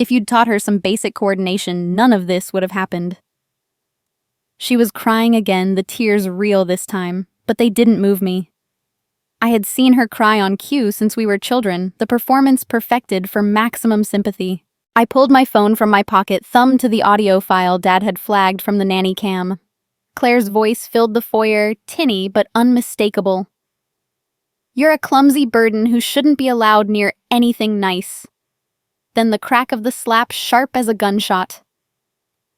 If you'd taught her some basic coordination, none of this would have happened. She was crying again, the tears real this time, but they didn't move me. I had seen her cry on cue since we were children, the performance perfected for maximum sympathy. I pulled my phone from my pocket, thumbed to the audio file Dad had flagged from the nanny cam. Claire's voice filled the foyer, tinny but unmistakable. "You're a clumsy burden who shouldn't be allowed near anything nice." Then the crack of the slap, sharp as a gunshot.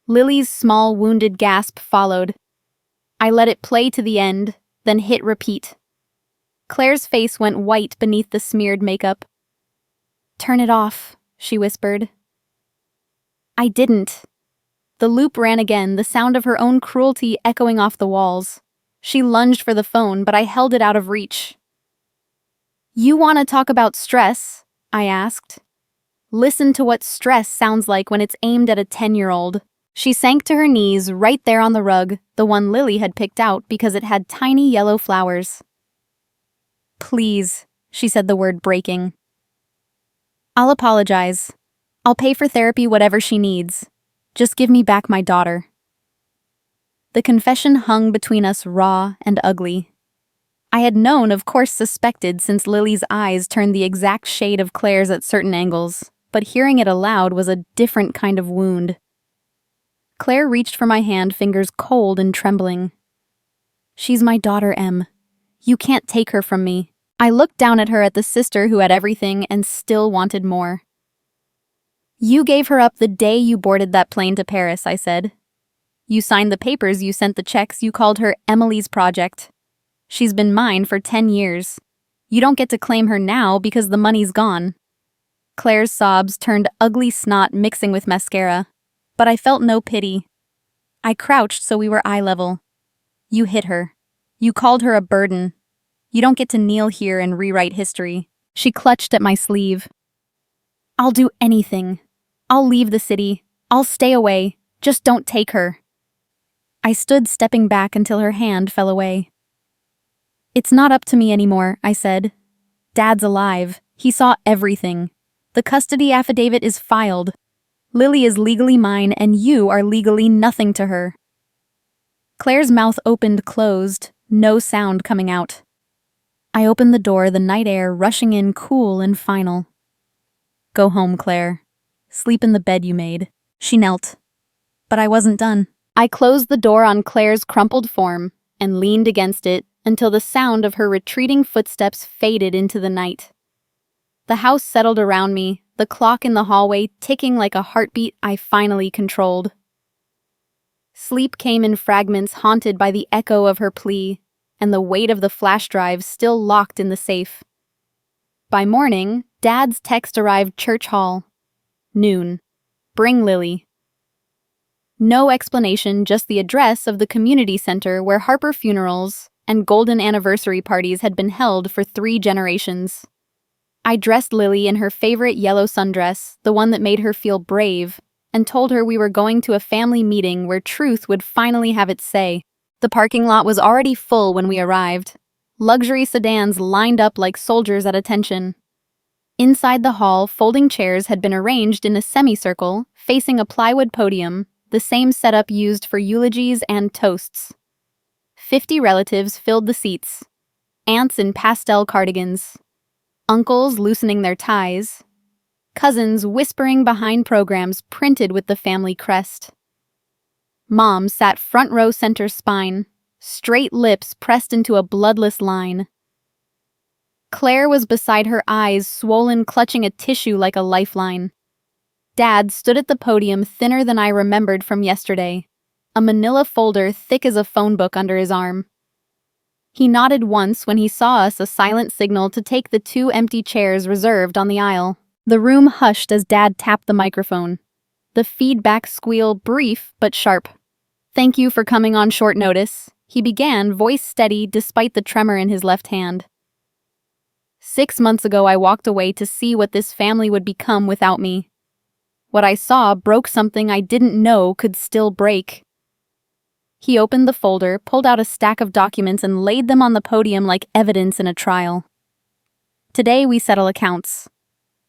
Lily's small, wounded gasp followed. I let it play to the end, then hit repeat. Claire's face went white beneath the smeared makeup. "Turn it off," she whispered. I didn't. The loop ran again, the sound of her own cruelty echoing off the walls. She lunged for the phone, but I held it out of reach. "You want to talk about stress?" I asked. "Listen to what stress sounds like when it's aimed at a 10-year-old. She sank to her knees right there on the rug, the one Lily had picked out because it had tiny yellow flowers. "Please," she said, the word breaking. "I'll apologize. I'll pay for therapy, whatever she needs. Just give me back my daughter." The confession hung between us, raw and ugly. I had known, of course suspected, since Lily's eyes turned the exact shade of Claire's at certain angles, but hearing it aloud was a different kind of wound. Claire reached for my hand, fingers cold and trembling. "She's my daughter, Em. You can't take her from me." I looked down at her, at the sister who had everything and still wanted more. "You gave her up the day you boarded that plane to Paris," I said. "You signed the papers, you sent the checks, you called her Emily's project. She's been mine for 10 years. You don't get to claim her now because the money's gone." Claire's sobs turned ugly snot mixing with mascara, but I felt no pity. I crouched so we were eye level. "You hit her. You called her a burden. You don't get to kneel here and rewrite history." She clutched at my sleeve. "I'll do anything. I'll leave the city. I'll stay away. Just don't take her." I stood, stepping back until her hand fell away. "It's not up to me anymore," I said. "Dad's alive. He saw everything. The custody affidavit is filed. Lily is legally mine, and you are legally nothing to her." Claire's mouth opened, closed, no sound coming out. I opened the door, the night air rushing in cool and final. "Go home, Claire. Sleep in the bed you made." She knelt. But I wasn't done. I closed the door on Claire's crumpled form and leaned against it until the sound of her retreating footsteps faded into the night. The house settled around me, the clock in the hallway ticking like a heartbeat I finally controlled. Sleep came in fragments haunted by the echo of her plea, and the weight of the flash drive still locked in the safe. By morning, Dad's text arrived church hall. Noon. Bring Lily. No explanation, just the address of the community center where Harper funerals and golden anniversary parties had been held for 3 generations. I dressed Lily in her favorite yellow sundress, the one that made her feel brave, and told her we were going to a family meeting where truth would finally have its say. The parking lot was already full when we arrived. Luxury sedans lined up like soldiers at attention. Inside the hall, folding chairs had been arranged in a semicircle, facing a plywood podium, the same setup used for eulogies and toasts. 50 relatives filled the seats. Aunts in pastel cardigans. Uncles loosening their ties. Cousins whispering behind programs printed with the family crest. Mom sat front row center spine, straight lips pressed into a bloodless line. Claire was beside her, eyes swollen, clutching a tissue like a lifeline. Dad stood at the podium, thinner than I remembered from yesterday, a manila folder thick as a phone book under his arm. He nodded once when he saw us, a silent signal to take the 2 empty chairs reserved on the aisle. The room hushed as Dad tapped the microphone. The feedback squeal brief but sharp. "Thank you for coming on short notice," he began, voice steady despite the tremor in his left hand. 6 months ago, I walked away to see what this family would become without me. What I saw broke something I didn't know could still break. He opened the folder, pulled out a stack of documents, and laid them on the podium like evidence in a trial. Today we settle accounts.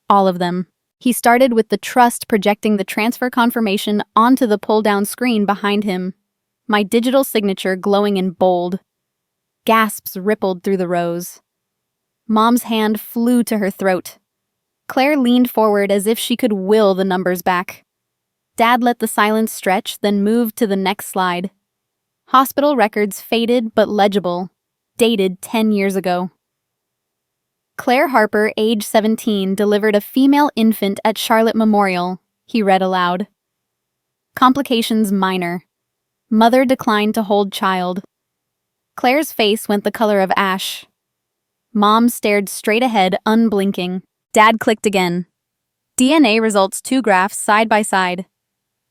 All of them. He started with the trust, projecting the transfer confirmation onto the pull-down screen behind him. My digital signature glowing in bold. Gasps rippled through the rows. Mom's hand flew to her throat. Claire leaned forward as if she could will the numbers back. Dad let the silence stretch, then moved to the next slide. Hospital records faded but legible, dated 10 years ago. Claire Harper, age 17, delivered a female infant at Charlotte Memorial, he read aloud. Complications minor. Mother declined to hold child. Claire's face went the color of ash. Mom stared straight ahead, unblinking. Dad clicked again. DNA results, 2 graphs side by side.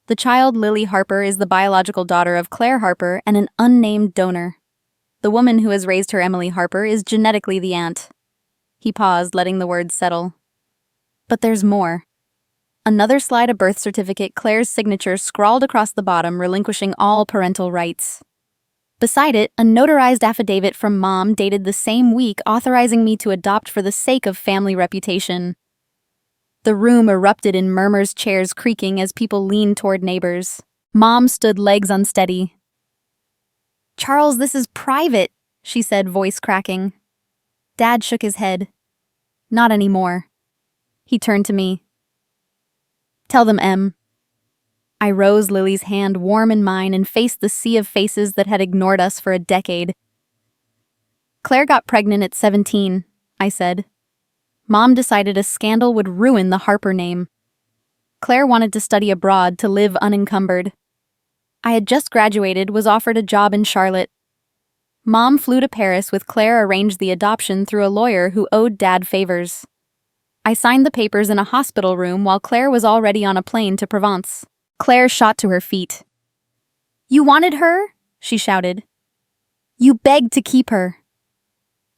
The child, Lily Harper, is the biological daughter of Claire Harper and an unnamed donor. The woman who has raised her, Emily Harper, is genetically the aunt. He paused, letting the words settle. But there's more. Another slide, a birth certificate, Claire's signature scrawled across the bottom, relinquishing all parental rights. Beside it, a notarized affidavit from Mom dated the same week, authorizing me to adopt for the sake of family reputation. The room erupted in murmurs, chairs creaking as people leaned toward neighbors. Mom stood, legs unsteady. "Charles, this is private," she said, voice cracking. Dad shook his head. "Not anymore." He turned to me. "Tell them, Em." I rose, Lily's hand warm in mine, and faced the sea of faces that had ignored us for a decade. "Claire got pregnant at 17, I said. Mom decided a scandal would ruin the Harper name. Claire wanted to study abroad, to live unencumbered. I had just graduated, was offered a job in Charlotte. Mom flew to Paris with Claire, arranged the adoption through a lawyer who owed Dad favors. I signed the papers in a hospital room while Claire was already on a plane to Provence. Claire shot to her feet. "You wanted her?" she shouted. "You begged to keep her."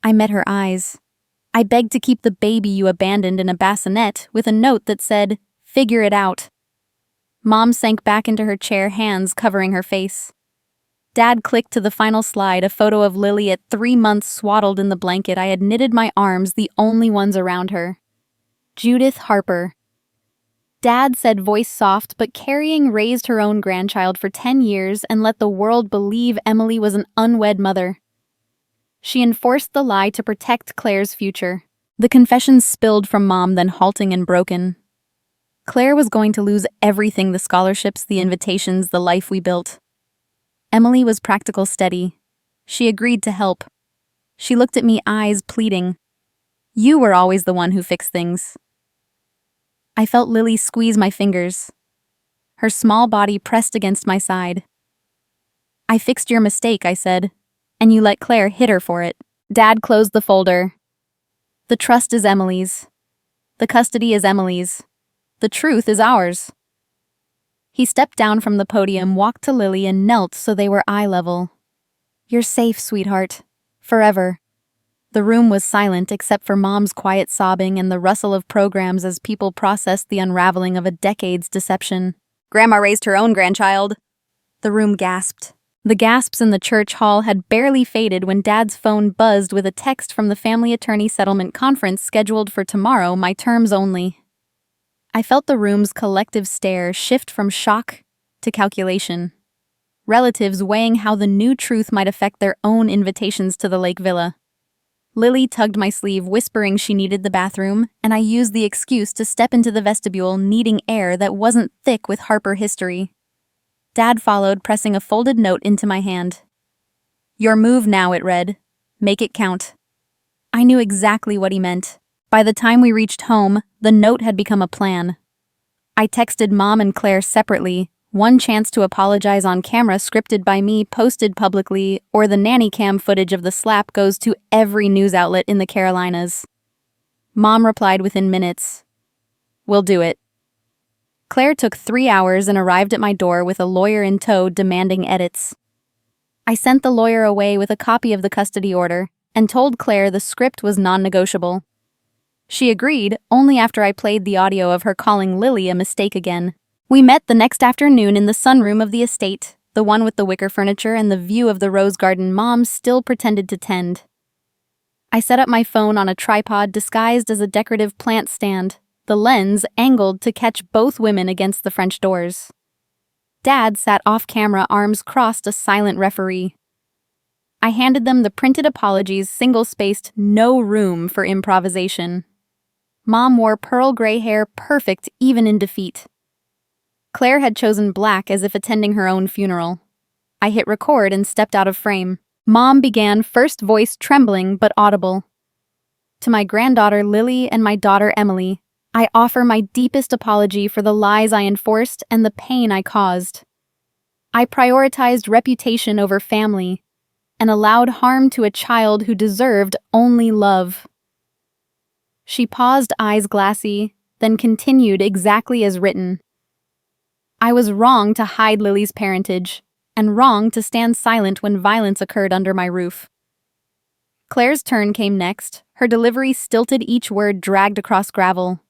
I met her eyes. "I begged to keep the baby you abandoned in a bassinet," with a note that said, "Figure it out." Mom sank back into her chair, hands covering her face. Dad clicked to the final slide, a photo of Lily at 3 months swaddled in the blanket I had knitted my arms, the only ones around her. Judith Harper. Dad said, voice soft but carrying, raised her own grandchild for 10 years and let the world believe Emily was an unwed mother. She enforced the lie to protect Claire's future. The confessions spilled from Mom, then halting and broken. Claire was going to lose everything, the scholarships, the invitations, the life we built. Emily was practical, steady. She agreed to help. She looked at me, eyes pleading. You were always the one who fixed things. I felt Lily squeeze my fingers. Her small body pressed against my side. I fixed your mistake, I said, and you let Claire hit her for it. Dad closed the folder. The trust is Emily's. The custody is Emily's. The truth is ours. He stepped down from the podium, walked to Lily, and knelt so they were eye level. You're safe, sweetheart. Forever. The room was silent except for Mom's quiet sobbing and the rustle of programs as people processed the unraveling of a decade's deception. Grandma raised her own grandchild. The room gasped. The gasps in the church hall had barely faded when Dad's phone buzzed with a text from the family attorney settlement conference scheduled for tomorrow, my terms only. I felt the room's collective stare shift from shock to calculation. Relatives weighing how the new truth might affect their own invitations to the Lake Villa. Lily tugged my sleeve, whispering she needed the bathroom, and I used the excuse to step into the vestibule, needing air that wasn't thick with Harper history. Dad followed, pressing a folded note into my hand. Your move now, it read. Make it count. I knew exactly what he meant. By the time we reached home, the note had become a plan. I texted Mom and Claire separately, one chance to apologize on camera scripted by me, posted publicly, or the nanny cam footage of the slap goes to every news outlet in the Carolinas. Mom replied within minutes. We'll do it. Claire took 3 hours and arrived at my door with a lawyer in tow demanding edits. I sent the lawyer away with a copy of the custody order and told Claire the script was non-negotiable. She agreed only after I played the audio of her calling Lily a mistake again. We met the next afternoon in the sunroom of the estate, the one with the wicker furniture and the view of the rose garden Mom still pretended to tend. I set up my phone on a tripod disguised as a decorative plant stand, the lens angled to catch both women against the French doors. Dad sat off-camera, arms crossed, a silent referee. I handed them the printed apologies, single-spaced, no room for improvisation. Mom wore pearl gray hair, perfect even in defeat. Claire had chosen black as if attending her own funeral. I hit record and stepped out of frame. Mom began, first voice trembling but audible. To my granddaughter Lily and my daughter Emily, I offer my deepest apology for the lies I enforced and the pain I caused. I prioritized reputation over family and allowed harm to a child who deserved only love. She paused, eyes glassy, then continued exactly as written. I was wrong to hide Lily's parentage, and wrong to stand silent when violence occurred under my roof. Claire's turn came next, her delivery stilted, each word dragged across gravel.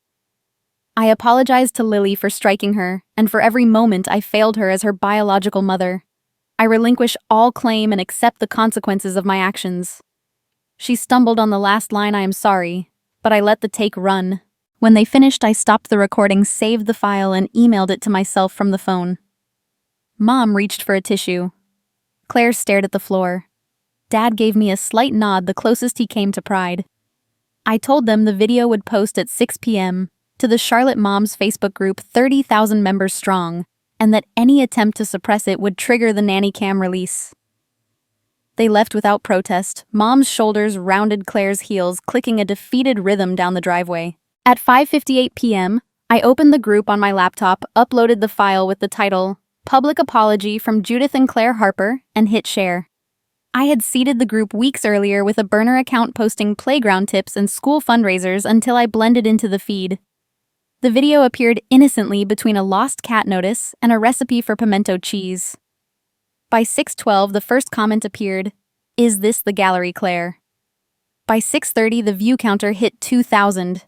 I apologized to Lily for striking her, and for every moment I failed her as her biological mother. I relinquish all claim and accept the consequences of my actions. She stumbled on the last line, I am sorry, but I let the take run. When they finished, I stopped the recording, saved the file, and emailed it to myself from the phone. Mom reached for a tissue. Claire stared at the floor. Dad gave me a slight nod, the closest he came to pride. I told them the video would post at 6 p.m. to the Charlotte Moms Facebook group, 30,000 members strong, and that any attempt to suppress it would trigger the nanny cam release. They left without protest, Mom's shoulders rounded Claire's heels, clicking a defeated rhythm down the driveway. At 5:58 p.m., I opened the group on my laptop, uploaded the file with the title, Public Apology from Judith and Claire Harper, and hit share. I had seeded the group weeks earlier with a burner account posting playground tips and school fundraisers until I blended into the feed. The video appeared innocently between a lost cat notice and a recipe for pimento cheese. By 6:12, the first comment appeared, Is this the gallery, Claire? By 6:30, the view counter hit 2,000.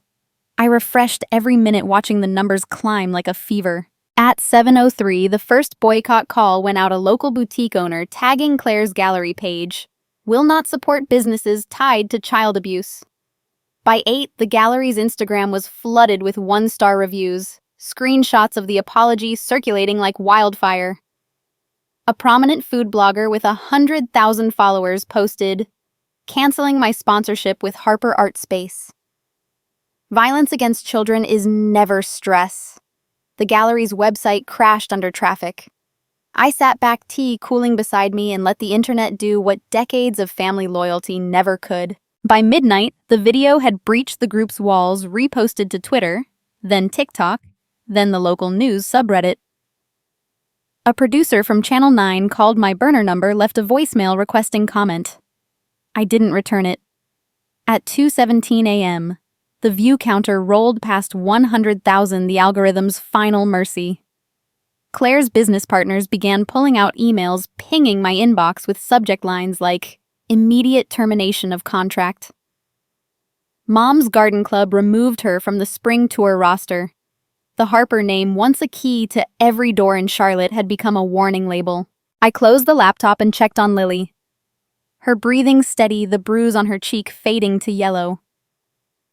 I refreshed every minute, watching the numbers climb like a fever. At 7:03, the first boycott call went out, a local boutique owner tagging Claire's gallery page. Will not support businesses tied to child abuse. By 8, the gallery's Instagram was flooded with one-star reviews, screenshots of the apology circulating like wildfire. A prominent food blogger with 100,000 followers posted, canceling my sponsorship with Harper Art Space. Violence against children is never stress. The gallery's website crashed under traffic. I sat back, tea cooling beside me, and let the internet do what decades of family loyalty never could. By midnight, the video had breached the group's walls, reposted to Twitter, then TikTok, then the local news subreddit. A producer from Channel 9 called my burner number, left a voicemail requesting comment. I didn't return it. At 2:17 a.m., the view counter rolled past 100,000, the algorithm's final mercy. Claire's business partners began pulling out emails, pinging my inbox with subject lines like, "Immediate termination of contract." Mom's Garden Club removed her from the spring tour roster. The Harper name, once a key to every door in Charlotte, had become a warning label. I closed the laptop and checked on Lily. Her breathing steady, the bruise on her cheek fading to yellow.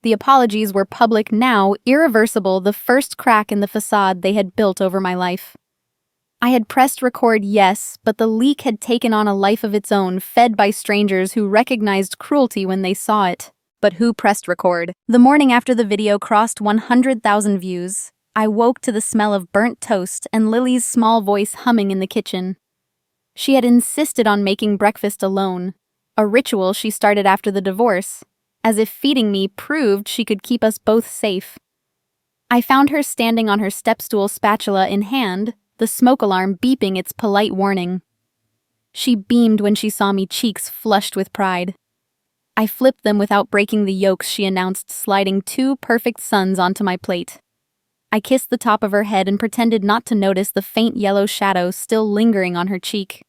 The apologies were public now, irreversible, the first crack in the facade they had built over my life. I had pressed record, yes, but the leak had taken on a life of its own, fed by strangers who recognized cruelty when they saw it. But who pressed record? The morning after the video crossed 100,000 views, I woke to the smell of burnt toast and Lily's small voice humming in the kitchen. She had insisted on making breakfast alone, a ritual she started after the divorce, as if feeding me proved she could keep us both safe. I found her standing on her stepstool, spatula in hand, the smoke alarm beeping its polite warning. She beamed when she saw me, cheeks flushed with pride. I flipped them without breaking the yolks, she announced, sliding 2 perfect sons onto my plate. I kissed the top of her head and pretended not to notice the faint yellow shadow still lingering on her cheek.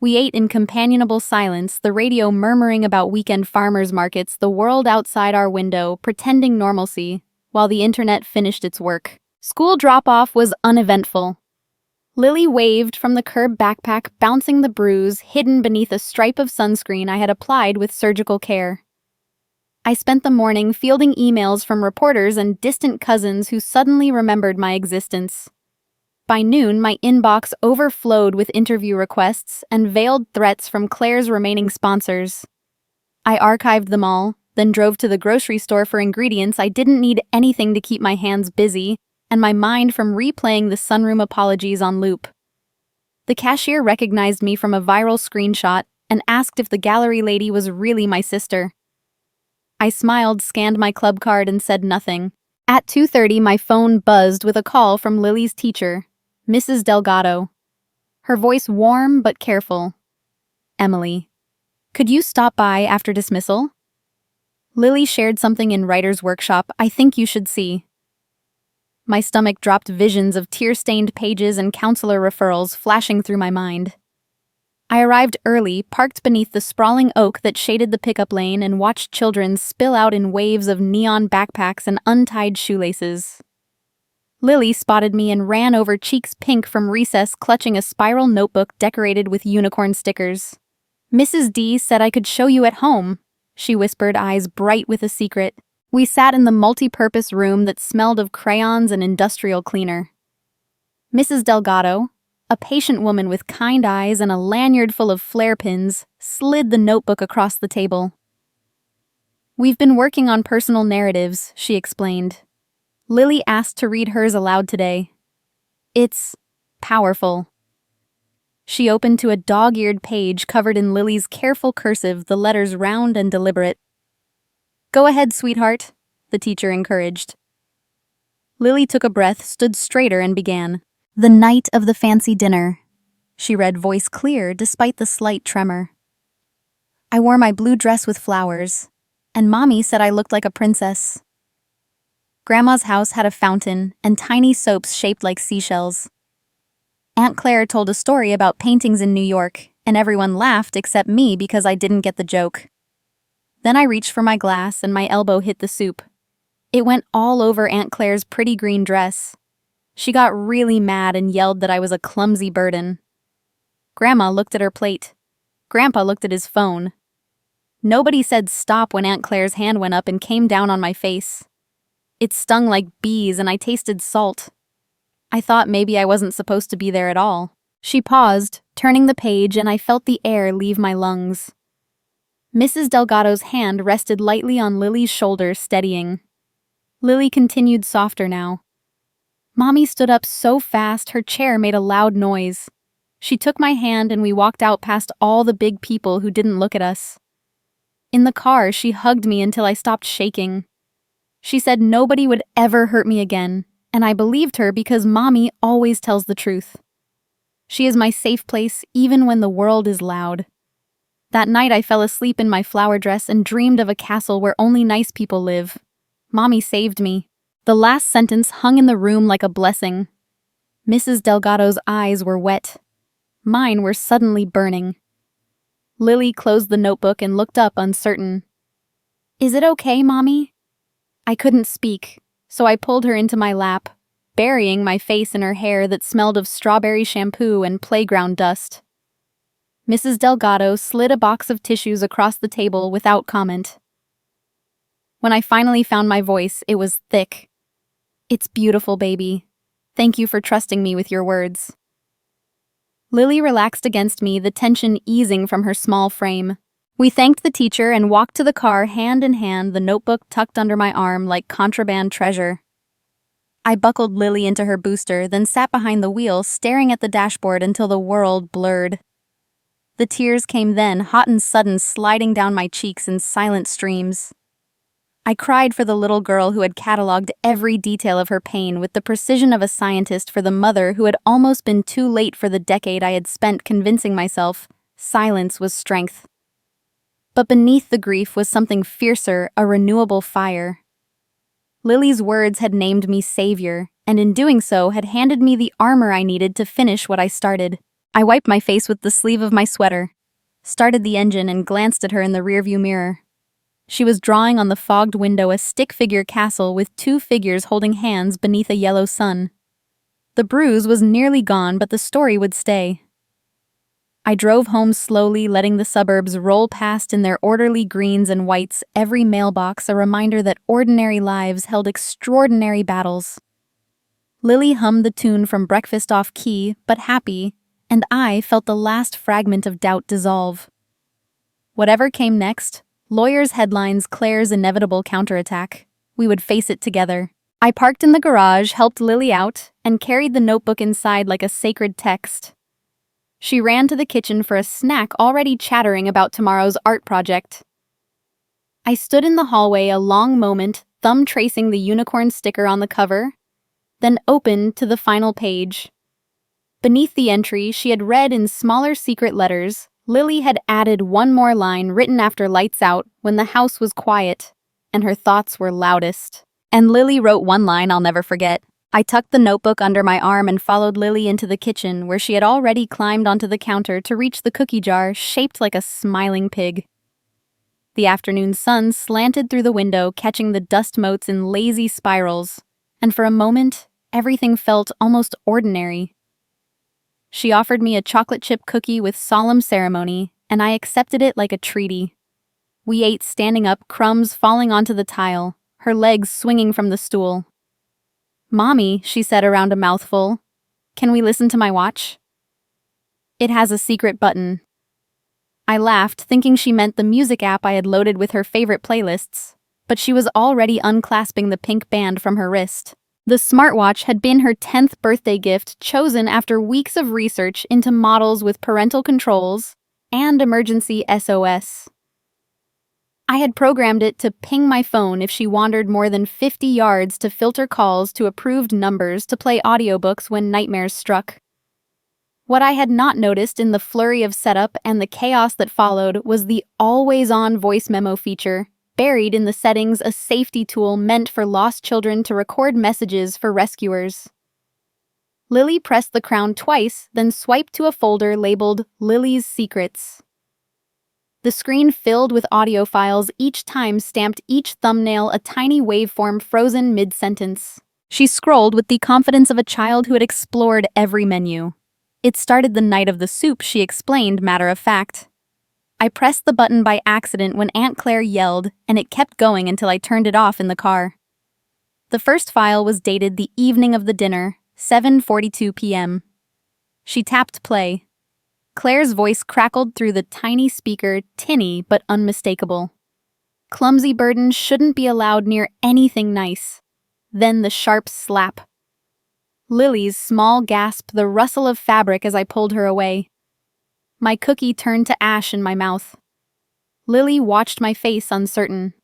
We ate in companionable silence, the radio murmuring about weekend farmers markets, the world outside our window, pretending normalcy, while the internet finished its work. School drop-off was uneventful. Lily waved from the curb, backpack bouncing the bruise hidden beneath a stripe of sunscreen I had applied with surgical care. I spent the morning fielding emails from reporters and distant cousins who suddenly remembered my existence. By noon, my inbox overflowed with interview requests and veiled threats from Claire's remaining sponsors. I archived them all, then drove to the grocery store for ingredients. I didn't need anything to keep my hands busy and my mind from replaying the sunroom apologies on loop. The cashier recognized me from a viral screenshot and asked if the gallery lady was really my sister. I smiled, scanned my club card, and said nothing. At 2:30, my phone buzzed with a call from Lily's teacher, Mrs. Delgado. Her voice warm but careful. "Emily, could you stop by after dismissal? Lily shared something in writer's workshop I think you should see." My stomach dropped, visions of tear-stained pages and counselor referrals flashing through my mind. I arrived early, parked beneath the sprawling oak that shaded the pickup lane, and watched children spill out in waves of neon backpacks and untied shoelaces. Lily spotted me and ran over, cheeks pink from recess, clutching a spiral notebook decorated with unicorn stickers. "Mrs. D said I could show you at home," she whispered, eyes bright with a secret. We sat in the multi-purpose room that smelled of crayons and industrial cleaner. Mrs. Delgado, a patient woman with kind eyes and a lanyard full of flare pins, slid the notebook across the table. "We've been working on personal narratives," she explained. "Lily asked to read hers aloud today. It's powerful." She opened to a dog-eared page covered in Lily's careful cursive, the letters round and deliberate. "Go ahead, sweetheart," the teacher encouraged. Lily took a breath, stood straighter, and began. "The night of the fancy dinner," she read, voice clear despite the slight tremor. "I wore my blue dress with flowers, and Mommy said I looked like a princess. Grandma's house had a fountain and tiny soaps shaped like seashells. Aunt Claire told a story about paintings in New York, and everyone laughed except me because I didn't get the joke. Then I reached for my glass and my elbow hit the soup. It went all over Aunt Claire's pretty green dress. She got really mad and yelled that I was a clumsy burden. Grandma looked at her plate. Grandpa looked at his phone. Nobody said stop when Aunt Claire's hand went up and came down on my face. It stung like bees and I tasted salt. I thought maybe I wasn't supposed to be there at all. She paused, turning the page, and I felt the air leave my lungs. Mrs. Delgado's hand rested lightly on Lily's shoulder, steadying. Lily continued, softer now. Mommy stood up so fast her chair made a loud noise. She took my hand and we walked out past all the big people who didn't look at us. In the car, she hugged me until I stopped shaking. She said nobody would ever hurt me again, and I believed her because Mommy always tells the truth. She is my safe place even when the world is loud. That night I fell asleep in my flower dress and dreamed of a castle where only nice people live. Mommy saved me. The last sentence hung in the room like a blessing. Mrs. Delgado's eyes were wet. Mine were suddenly burning. Lily closed the notebook and looked up uncertain. "Is it okay, Mommy?" I couldn't speak, so I pulled her into my lap, burying my face in her hair that smelled of strawberry shampoo and playground dust. Mrs. Delgado slid a box of tissues across the table without comment. When I finally found my voice, it was thick. "It's beautiful, baby. Thank you for trusting me with your words." Lily relaxed against me, the tension easing from her small frame. We thanked the teacher and walked to the car hand in hand, the notebook tucked under my arm like contraband treasure. I buckled Lily into her booster, then sat behind the wheel, staring at the dashboard until the world blurred. The tears came then, hot and sudden, sliding down my cheeks in silent streams. I cried for the little girl who had cataloged every detail of her pain with the precision of a scientist, for the mother who had almost been too late for the decade I had spent convincing myself silence was strength. But beneath the grief was something fiercer, a renewable fire. Lily's words had named me savior, and in doing so had handed me the armor I needed to finish what I started. I wiped my face with the sleeve of my sweater, started the engine, and glanced at her in the rearview mirror. She was drawing on the fogged window a stick-figure castle with two figures holding hands beneath a yellow sun. The bruise was nearly gone, but the story would stay. I drove home slowly, letting the suburbs roll past in their orderly greens and whites, every mailbox a reminder that ordinary lives held extraordinary battles. Lily hummed the tune from Breakfast off key, but happy, and I felt the last fragment of doubt dissolve. Whatever came next, lawyers' headlines, Claire's inevitable counterattack, we would face it together. I parked in the garage, helped Lily out, and carried the notebook inside like a sacred text. She ran to the kitchen for a snack, already chattering about tomorrow's art project. I stood in the hallway a long moment, thumb tracing the unicorn sticker on the cover, then opened to the final page. Beneath the entry, she had read in smaller secret letters, Lily had added one more line written after lights out when the house was quiet and her thoughts were loudest. And Lily wrote one line I'll never forget. I tucked the notebook under my arm and followed Lily into the kitchen, where she had already climbed onto the counter to reach the cookie jar shaped like a smiling pig. The afternoon sun slanted through the window, catching the dust motes in lazy spirals, and for a moment, everything felt almost ordinary. She offered me a chocolate chip cookie with solemn ceremony, and I accepted it like a treaty. We ate standing up, crumbs falling onto the tile, her legs swinging from the stool. "Mommy," she said around a mouthful, "can we listen to my watch?" "It has a secret button." I laughed, thinking she meant the music app I had loaded with her favorite playlists, but she was already unclasping the pink band from her wrist. The smartwatch had been her 10th birthday gift, chosen after weeks of research into models with parental controls and emergency SOS. I had programmed it to ping my phone if she wandered more than 50 yards, to filter calls to approved numbers, to play audiobooks when nightmares struck. What I had not noticed in the flurry of setup and the chaos that followed was the always-on voice memo feature, buried in the settings, a safety tool meant for lost children to record messages for rescuers. Lily pressed the crown twice, then swiped to a folder labeled Lily's Secrets. The screen filled with audio files, each time stamped, each thumbnail a tiny waveform frozen mid-sentence. She scrolled with the confidence of a child who had explored every menu. "It started the night of the soup," she explained, matter of fact. I pressed the button by accident when Aunt Claire yelled, and it kept going until I turned it off in the car. The first file was dated the evening of the dinner, 7:42 p.m. She tapped play. Claire's voice crackled through the tiny speaker, tinny but unmistakable. "Clumsy burdens shouldn't be allowed near anything nice." Then the sharp slap. Lily's small gasp, the rustle of fabric as I pulled her away. My cookie turned to ash in my mouth. Lily watched my face, uncertain.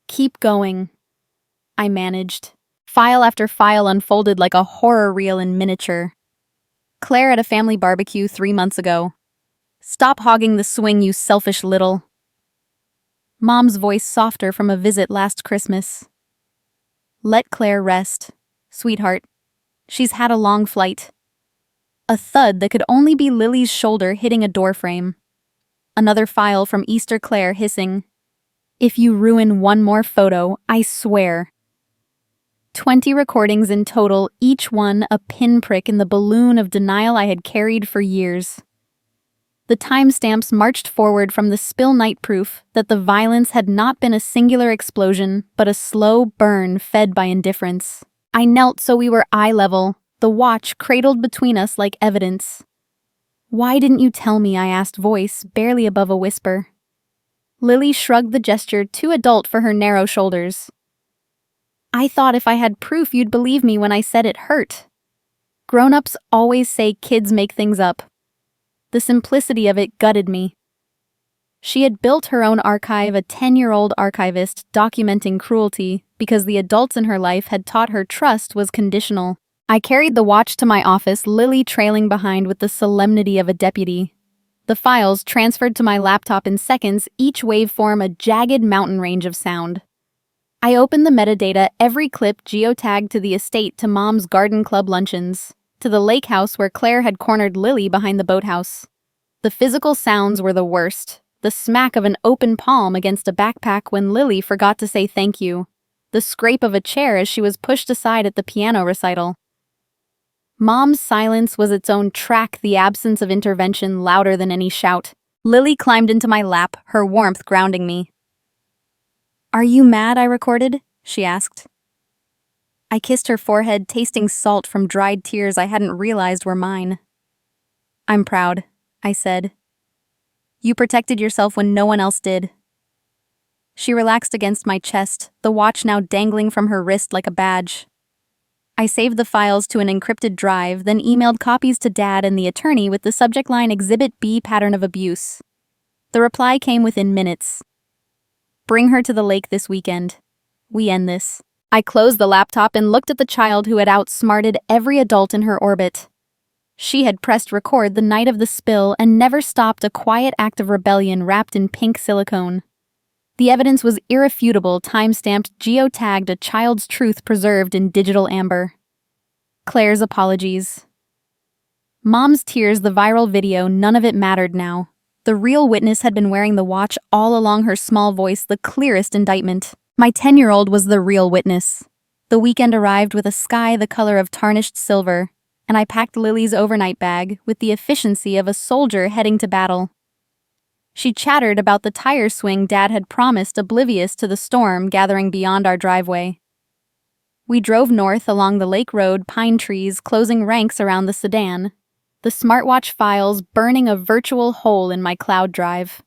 "Keep going," I managed. File after file unfolded like a horror reel in miniature. "Claire at a family barbecue 3 months ago. Stop hogging the swing, you selfish little." Mom's voice softer from a visit last Christmas. "Let Claire rest, sweetheart. She's had a long flight." A thud that could only be Lily's shoulder hitting a doorframe. Another file from Easter Claire hissing, "If you ruin one more photo, I swear." 20 recordings in total, each one a pinprick in the balloon of denial I had carried for years. The timestamps marched forward from the spill night, proof that the violence had not been a singular explosion, but a slow burn fed by indifference. I knelt so we were eye level, the watch cradled between us like evidence. "Why didn't you tell me?" I asked, voice barely above a whisper. Lily shrugged the gesture too adult for her narrow shoulders. "I thought if I had proof you'd believe me when I said it hurt. Grown-ups always say kids make things up." The simplicity of it gutted me. She had built her own archive, a 10-year-old archivist documenting cruelty, because the adults in her life had taught her trust was conditional. I carried the watch to my office, Lily trailing behind with the solemnity of a deputy. The files transferred to my laptop in seconds, each waveform a jagged mountain range of sound. I opened the metadata, every clip geotagged to the estate, to Mom's garden club luncheons, to the lake house where Claire had cornered Lily behind the boathouse. The physical sounds were the worst. The smack of an open palm against a backpack when Lily forgot to say thank you. The scrape of a chair as she was pushed aside at the piano recital. Mom's silence was its own track, the absence of intervention louder than any shout. Lily climbed into my lap, her warmth grounding me. "Are you mad I recorded?" she asked. I kissed her forehead, tasting salt from dried tears I hadn't realized were mine. "I'm proud," I said. "You protected yourself when no one else did." She relaxed against my chest, the watch now dangling from her wrist like a badge. I saved the files to an encrypted drive, then emailed copies to Dad and the attorney with the subject line Exhibit B, pattern of abuse. The reply came within minutes. "Bring her to the lake this weekend. We end this." I closed the laptop and looked at the child who had outsmarted every adult in her orbit. She had pressed record the night of the spill and never stopped, a quiet act of rebellion wrapped in pink silicone. The evidence was irrefutable, time-stamped, geotagged, a child's truth preserved in digital amber. Claire's apologies. Mom's tears, the viral video, none of it mattered now. The real witness had been wearing the watch all along, her small voice the clearest indictment. My 10-year-old was the real witness. The weekend arrived with a sky the color of tarnished silver, and I packed Lily's overnight bag with the efficiency of a soldier heading to battle. She chattered about the tire swing Dad had promised, oblivious to the storm gathering beyond our driveway. We drove north along the lake road, pine trees closing ranks around the sedan, the smartwatch files burning a virtual hole in my cloud drive.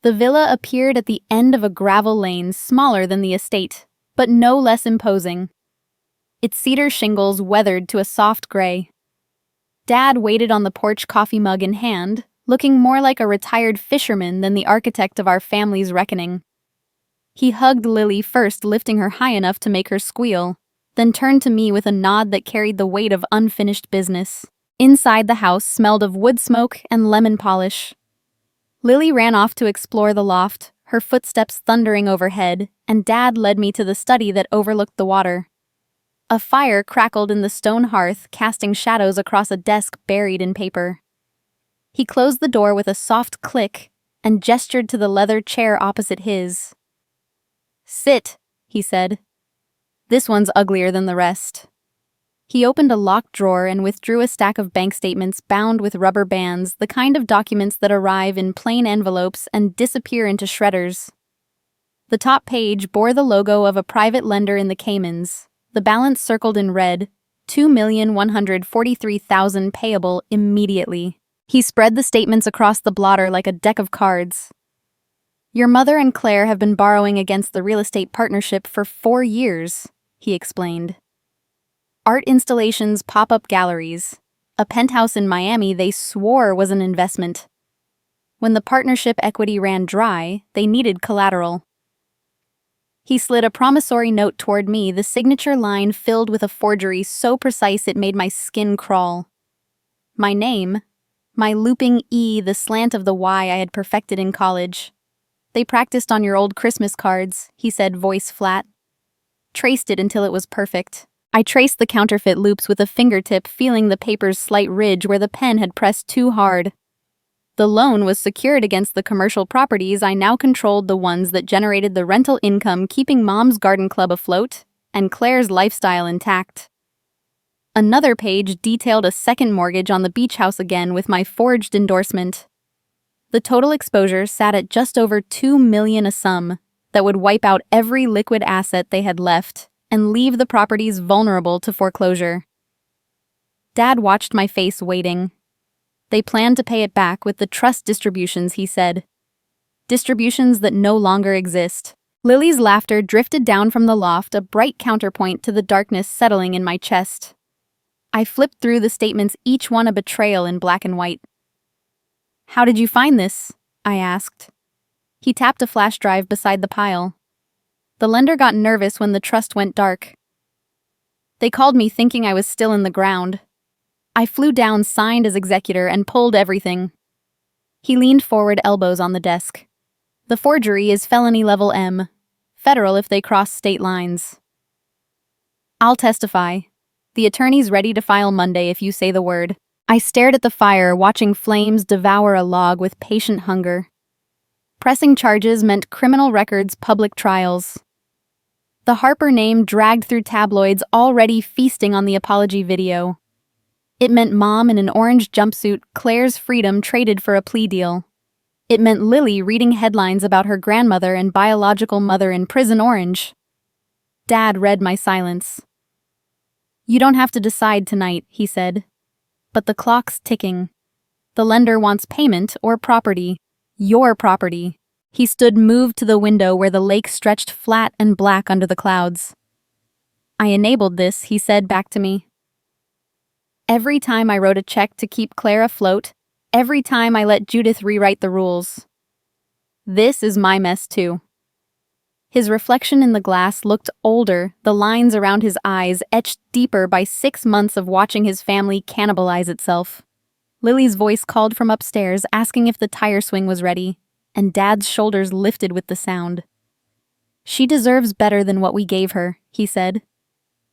The villa appeared at the end of a gravel lane, smaller than the estate, but no less imposing. Its cedar shingles weathered to a soft gray. Dad waited on the porch, coffee mug in hand, looking more like a retired fisherman than the architect of our family's reckoning. He hugged Lily first, lifting her high enough to make her squeal, then turned to me with a nod that carried the weight of unfinished business. Inside, the house smelled of wood smoke and lemon polish. Lily ran off to explore the loft, her footsteps thundering overhead, and Dad led me to the study that overlooked the water. A fire crackled in the stone hearth, casting shadows across a desk buried in paper. He closed the door with a soft click and gestured to the leather chair opposite his. "Sit," he said. "This one's uglier than the rest." He opened a locked drawer and withdrew a stack of bank statements bound with rubber bands, the kind of documents that arrive in plain envelopes and disappear into shredders. The top page bore the logo of a private lender in the Caymans, the balance circled in red, $2,143,000 payable immediately. He spread the statements across the blotter like a deck of cards. "Your mother and Claire have been borrowing against the real estate partnership for 4 years, he explained. Art installations, pop-up galleries, a penthouse in Miami they swore was an investment. When the partnership equity ran dry, they needed collateral. He slid a promissory note toward me, the signature line filled with a forgery so precise it made my skin crawl. My name, my looping E, the slant of the Y I had perfected in college. They practiced on your old Christmas cards, he said, voice flat. Traced it until it was perfect. I traced the counterfeit loops with a fingertip, feeling the paper's slight ridge where the pen had pressed too hard. The loan was secured against the commercial properties. I now controlled the ones that generated the rental income, keeping Mom's garden club afloat and Claire's lifestyle intact. Another page detailed a second mortgage on the beach house again with my forged endorsement. The total exposure sat at just over $2 million, a sum that would wipe out every liquid asset they had left and leave the properties vulnerable to foreclosure. Dad watched my face, waiting. They planned to pay it back with the trust distributions, he said. Distributions that no longer exist. Lily's laughter drifted down from the loft, a bright counterpoint to the darkness settling in my chest. I flipped through the statements, each one a betrayal in black and white. How did you find this? I asked. He tapped a flash drive beside the pile. The lender got nervous when the trust went dark. They called me thinking I was still in the ground. I flew down, signed as executor, and pulled everything. He leaned forward, elbows on the desk. The forgery is felony level M. Federal if they cross state lines. I'll testify. The attorney's ready to file Monday if you say the word. I stared at the fire, watching flames devour a log with patient hunger. Pressing charges meant criminal records, public trials. The Harper name dragged through tabloids, already feasting on the apology video. It meant Mom in an orange jumpsuit, Claire's freedom traded for a plea deal. It meant Lily reading headlines about her grandmother and biological mother in prison orange. Dad read my silence. You don't have to decide tonight, he said. But the clock's ticking. The lender wants payment or property. Your property. He stood moved to the window where the lake stretched flat and black under the clouds. I enabled this, he said back to me. Every time I wrote a check to keep Claire afloat, every time I let Judith rewrite the rules. This is my mess too. His reflection in the glass looked older, the lines around his eyes etched deeper by 6 months of watching his family cannibalize itself. Lily's voice called from upstairs, asking if the tire swing was ready, and Dad's shoulders lifted with the sound. She deserves better than what we gave her, he said.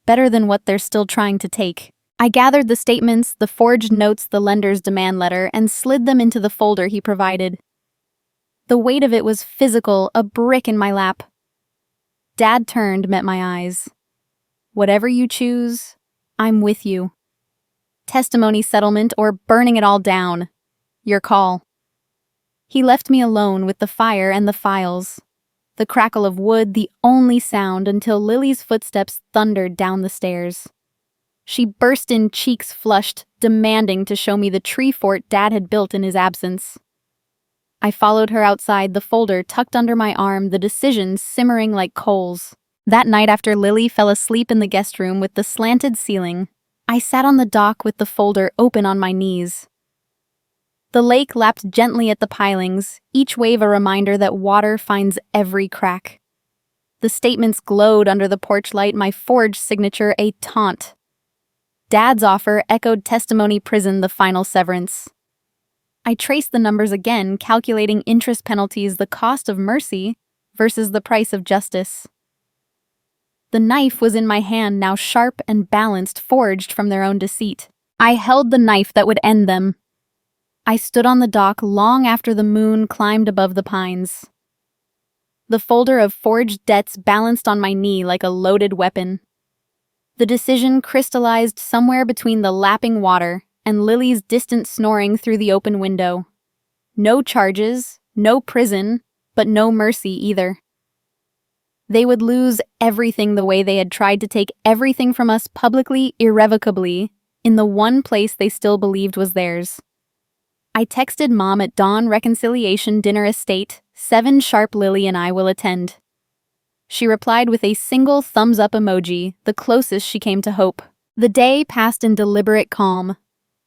Better than what they're still trying to take. I gathered the statements, the forged notes, the lender's demand letter, and slid them into the folder he provided. The weight of it was physical, a brick in my lap. Dad turned, met my eyes. Whatever you choose, I'm with you. Testimony, settlement, or burning it all down. Your call. He left me alone with the fire and the files. The crackle of wood, the only sound, until Lily's footsteps thundered down the stairs. She burst in, cheeks flushed, demanding to show me the tree fort Dad had built in his absence. I followed her outside, the folder tucked under my arm, the decision simmering like coals. That night after Lily fell asleep in the guest room with the slanted ceiling, I sat on the dock with the folder open on my knees. The lake lapped gently at the pilings, each wave a reminder that water finds every crack. The statements glowed under the porch light, my forged signature a taunt. Dad's offer echoed testimony, prison, the final severance. I traced the numbers again, calculating interest penalties, the cost of mercy versus the price of justice. The knife was in my hand, now sharp and balanced, forged from their own deceit. I held the knife that would end them. I stood on the dock long after the moon climbed above the pines. The folder of forged debts balanced on my knee like a loaded weapon. The decision crystallized somewhere between the lapping water and Lily's distant snoring through the open window. No charges, no prison, but no mercy either. They would lose everything the way they had tried to take everything from us publicly, irrevocably, in the one place they still believed was theirs. I texted Mom at dawn, reconciliation dinner estate, 7 sharp, Lily and I will attend. She replied with a single thumbs-up emoji, the closest she came to hope. The day passed in deliberate calm.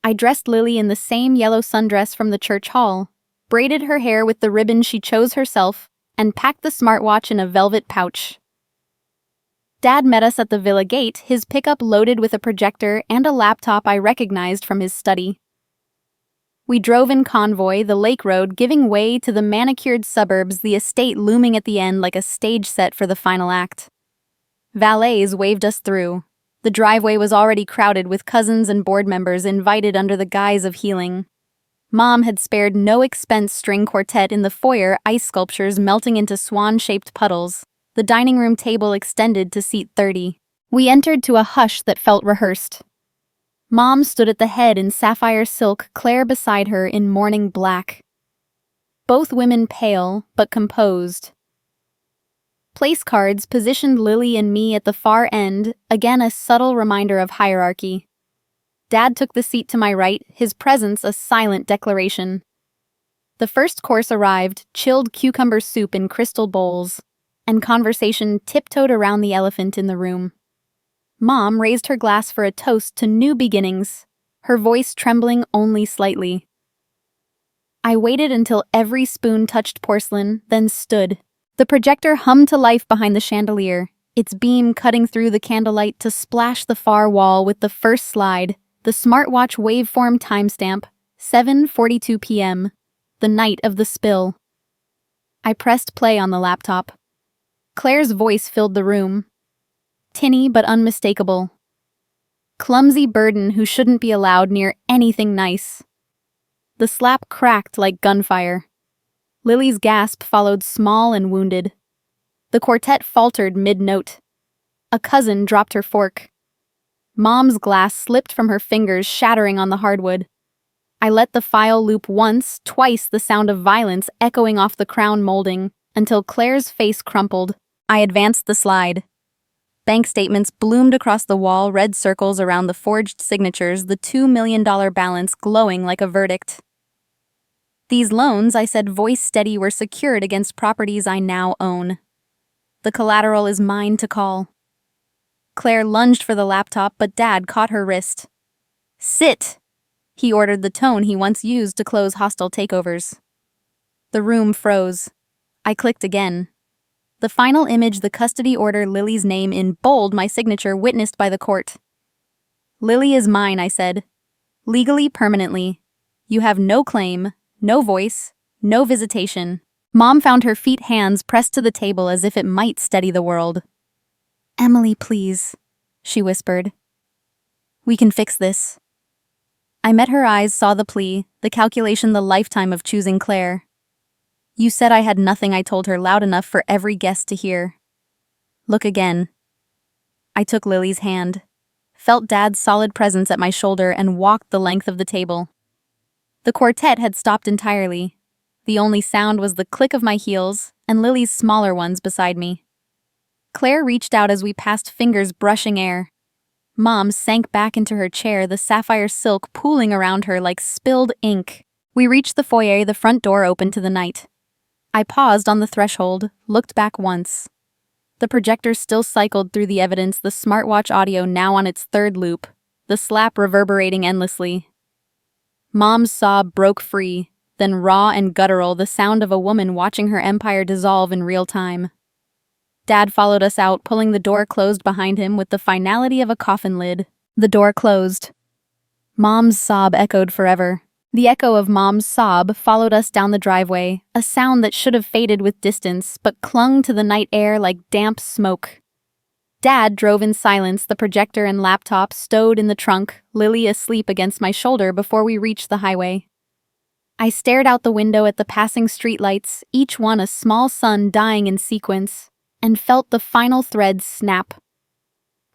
I dressed Lily in the same yellow sundress from the church hall, braided her hair with the ribbon she chose herself, and packed the smartwatch in a velvet pouch. Dad met us at the villa gate, his pickup loaded with a projector and a laptop I recognized from his study. We drove in convoy, the lake road giving way to the manicured suburbs, the estate looming at the end like a stage set for the final act. Valets waved us through. The driveway was already crowded with cousins and board members invited under the guise of healing. Mom had spared no expense string quartet in the foyer, ice sculptures melting into swan-shaped puddles. The dining room table extended to seat 30. We entered to a hush that felt rehearsed. Mom stood at the head in sapphire silk, Claire beside her in mourning black. Both women pale, but composed. Place cards positioned Lily and me at the far end, again a subtle reminder of hierarchy. Dad took the seat to my right, his presence a silent declaration. The first course arrived, chilled cucumber soup in crystal bowls, and conversation tiptoed around the elephant in the room. Mom raised her glass for a toast to new beginnings, her voice trembling only slightly. I waited until every spoon touched porcelain, then stood. The projector hummed to life behind the chandelier, its beam cutting through the candlelight to splash the far wall with the first slide, the smartwatch waveform timestamp, 7:42 p.m., the night of the spill. I pressed play on the laptop. Claire's voice filled the room. Tinny but unmistakable. Clumsy burden who shouldn't be allowed near anything nice. The slap cracked like gunfire. Lily's gasp followed small and wounded. The quartet faltered mid-note. A cousin dropped her fork. Mom's glass slipped from her fingers, shattering on the hardwood. I let the file loop once, twice the sound of violence echoing off the crown molding, until Claire's face crumpled. I advanced the slide. Bank statements bloomed across the wall, red circles around the forged signatures, the $2 million balance glowing like a verdict. These loans, I said voice steady, were secured against properties I now own. The collateral is mine to call. Claire lunged for the laptop, but Dad caught her wrist. Sit! He ordered, the tone he once used to close hostile takeovers. The room froze. I clicked again. The final image, the custody order, Lily's name in bold, my signature witnessed by the court. Lily is mine, I said. Legally, permanently. You have no claim, no voice, no visitation. Mom found her feet, hands pressed to the table as if it might steady the world. Emily, please, she whispered. We can fix this. I met her eyes, saw the plea, the calculation, the lifetime of choosing Claire. You said I had nothing, I told her, loud enough for every guest to hear. Look again. I took Lily's hand, felt Dad's solid presence at my shoulder, and walked the length of the table. The quartet had stopped entirely. The only sound was the click of my heels and Lily's smaller ones beside me. Claire reached out as we passed, fingers brushing air. Mom sank back into her chair, the sapphire silk pooling around her like spilled ink. We reached the foyer, the front door opened to the night. I paused on the threshold, looked back once. The projector still cycled through the evidence, the smartwatch audio now on its third loop, the slap reverberating endlessly. Mom's sob broke free, then raw and guttural, the sound of a woman watching her empire dissolve in real time. Dad followed us out, pulling the door closed behind him with the finality of a coffin lid. The door closed. Mom's sob echoed forever. The echo of Mom's sob followed us down the driveway, a sound that should have faded with distance, but clung to the night air like damp smoke. Dad drove in silence, the projector and laptop stowed in the trunk, Lily asleep against my shoulder before we reached the highway. I stared out the window at the passing streetlights, each one a small sun dying in sequence, and felt the final threads snap.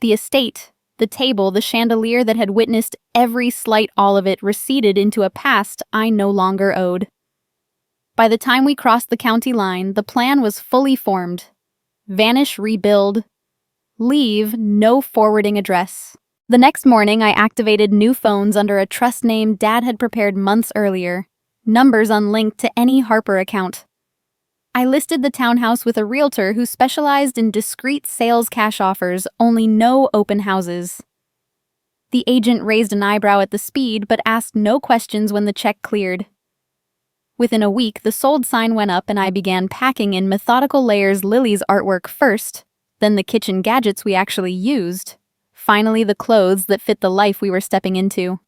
The estate, the table, the chandelier that had witnessed every slight, all of it receded into a past I no longer owed. By the time we crossed the county line, the plan was fully formed. Vanish, rebuild, leave, no forwarding address. The next morning, I activated new phones under a trust name Dad had prepared months earlier, numbers unlinked to any Harper account. I listed the townhouse with a realtor who specialized in discreet sales cash offers, only no open houses. The agent raised an eyebrow at the speed but asked no questions when the check cleared. Within a week, the sold sign went up and I began packing in methodical layers Lily's artwork first, then the kitchen gadgets we actually used, finally the clothes that fit the life we were stepping into.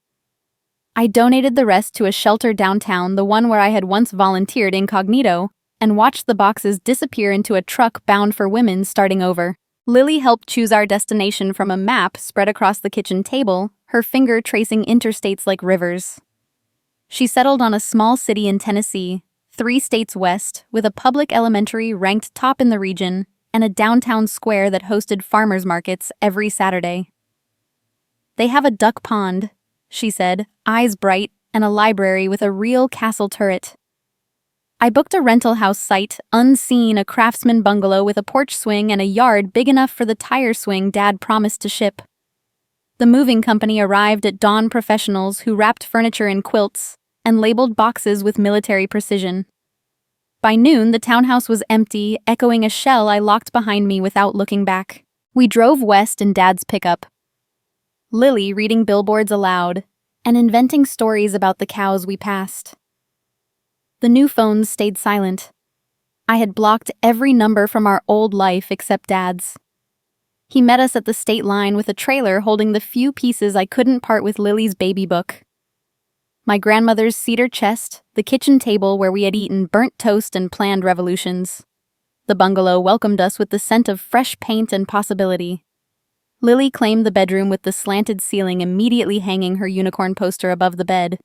I donated the rest to a shelter downtown, the one where I had once volunteered incognito, and watched the boxes disappear into a truck bound for women starting over. Lily helped choose our destination from a map spread across the kitchen table, her finger tracing interstates like rivers. She settled on a small city in Tennessee, 3 states west, with a public elementary ranked top in the region, and a downtown square that hosted farmers markets every Saturday. "They have a duck pond," she said, eyes bright, and a library with a real castle turret. I booked a rental house site, unseen, a craftsman bungalow with a porch swing and a yard big enough for the tire swing Dad promised to ship. The moving company arrived at dawn, professionals who wrapped furniture in quilts and labeled boxes with military precision. By noon, the townhouse was empty, echoing a shell I locked behind me without looking back. We drove west in Dad's pickup, Lily reading billboards aloud and inventing stories about the cows we passed. The new phones stayed silent. I had blocked every number from our old life except Dad's. He met us at the state line with a trailer holding the few pieces I couldn't part with Lily's baby book. My grandmother's cedar chest, the kitchen table where we had eaten burnt toast and planned revolutions. The bungalow welcomed us with the scent of fresh paint and possibility. Lily claimed the bedroom with the slanted ceiling, immediately hanging her unicorn poster above the bed.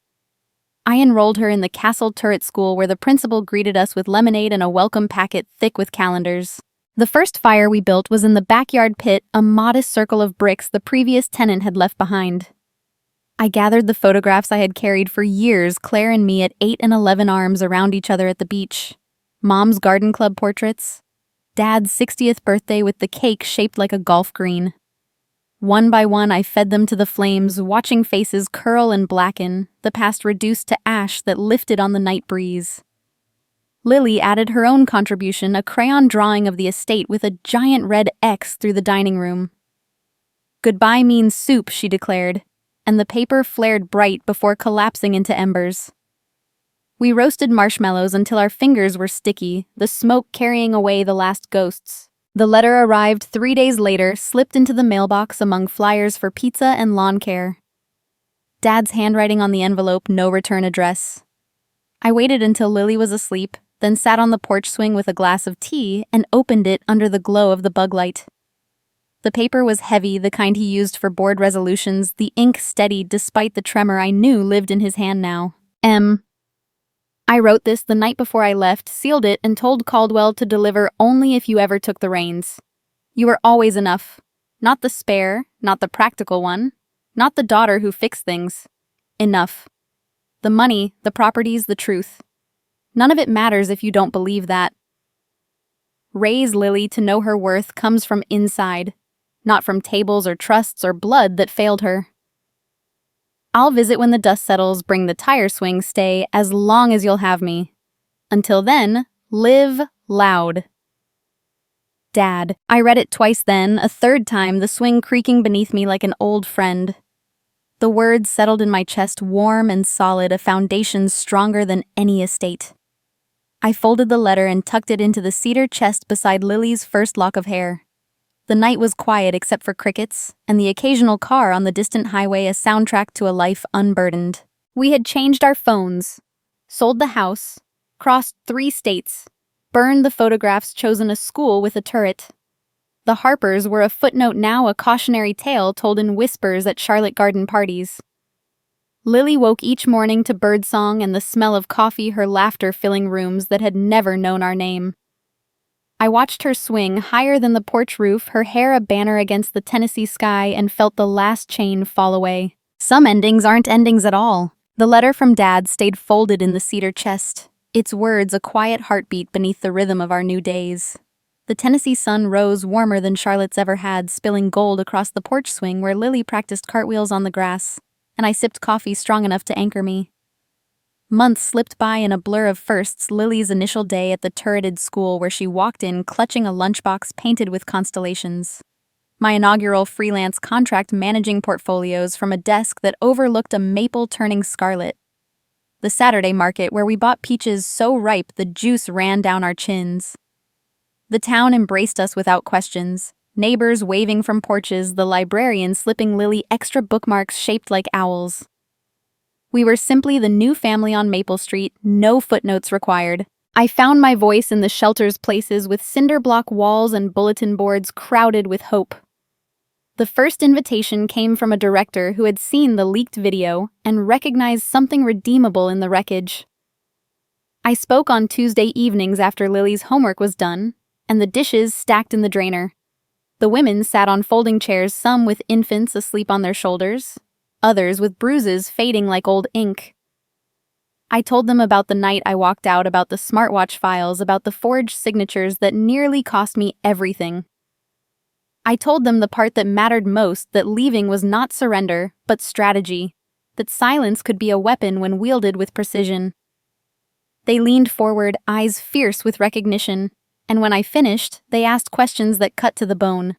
I enrolled her in the castle turret school where the principal greeted us with lemonade and a welcome packet thick with calendars. The first fire we built was in the backyard pit, a modest circle of bricks the previous tenant had left behind. I gathered the photographs I had carried for years, Claire and me at 8 and 11 arms around each other at the beach. Mom's garden club portraits. Dad's 60th birthday with the cake shaped like a golf green. One by one, I fed them to the flames, watching faces curl and blacken, the past reduced to ash that lifted on the night breeze. Lily added her own contribution, a crayon drawing of the estate with a giant red X through the dining room. "Goodbye means soup," she declared, and the paper flared bright before collapsing into embers. We roasted marshmallows until our fingers were sticky, the smoke carrying away the last ghosts. The letter arrived 3 days later, slipped into the mailbox among flyers for pizza and lawn care. Dad's handwriting on the envelope, no return address. I waited until Lily was asleep, then sat on the porch swing with a glass of tea and opened it under the glow of the bug light. The paper was heavy, the kind he used for board resolutions, the ink steady despite the tremor I knew lived in his hand now. I wrote this the night before I left, sealed it, and told Caldwell to deliver only if you ever took the reins. You were always enough. Not the spare, not the practical one, not the daughter who fixed things. Enough. The money, the properties, the truth. None of it matters if you don't believe that. Raise Lily to know her worth comes from inside, not from tables or trusts or blood that failed her. I'll visit when the dust settles, bring the tire swing, stay as long as you'll have me. Until then, live loud. Dad. I read it twice then, a third time, the swing creaking beneath me like an old friend. The words settled in my chest, warm and solid, a foundation stronger than any estate. I folded the letter and tucked it into the cedar chest beside Lily's first lock of hair. The night was quiet except for crickets, and the occasional car on the distant highway, a soundtrack to a life unburdened. We had changed our phones, sold the house, crossed 3 states, burned the photographs, chosen a school with a turret. The Harpers were a footnote now, a cautionary tale told in whispers at Charlotte garden parties. Lily woke each morning to birdsong and the smell of coffee, her laughter filling rooms that had never known our name. I watched her swing higher than the porch roof, her hair a banner against the Tennessee sky, and felt the last chain fall away. Some endings aren't endings at all. The letter from Dad stayed folded in the cedar chest, its words a quiet heartbeat beneath the rhythm of our new days. The Tennessee sun rose warmer than Charlotte's ever had, spilling gold across the porch swing where Lily practiced cartwheels on the grass, and I sipped coffee strong enough to anchor me. Months slipped by in a blur of firsts, Lily's initial day at the turreted school where she walked in clutching a lunchbox painted with constellations. My inaugural freelance contract managing portfolios from a desk that overlooked a maple turning scarlet. the Saturday market where we bought peaches so ripe the juice ran down our chins. The town embraced us without questions, neighbors waving from porches, the librarian slipping Lily extra bookmarks shaped like owls. We were simply the new family on Maple Street, no footnotes required. I found my voice in the shelter's places with cinder block walls and bulletin boards crowded with hope. The first invitation came from a director who had seen the leaked video and recognized something redeemable in the wreckage. I spoke on Tuesday evenings after Lily's homework was done, and the dishes stacked in the drainer. The women sat on folding chairs, some with infants asleep on their shoulders, others with bruises fading like old ink. I told them about the night I walked out, about the smartwatch files, about the forged signatures that nearly cost me everything. I told them the part that mattered most, that leaving was not surrender, but strategy, that silence could be a weapon when wielded with precision. They leaned forward, eyes fierce with recognition, and when I finished, they asked questions that cut to the bone.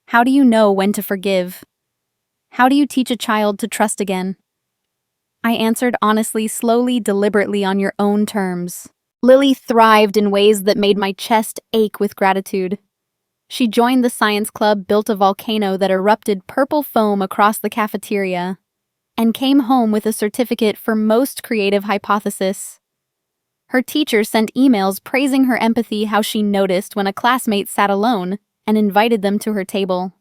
How do you know when to forgive? How do you teach a child to trust again? I answered honestly, slowly, deliberately, on your own terms. Lily thrived in ways that made my chest ache with gratitude. She joined the science club, built a volcano that erupted purple foam across the cafeteria, and came home with a certificate for most creative hypothesis. Her teacher sent emails praising her empathy, how she noticed when a classmate sat alone and invited them to her table.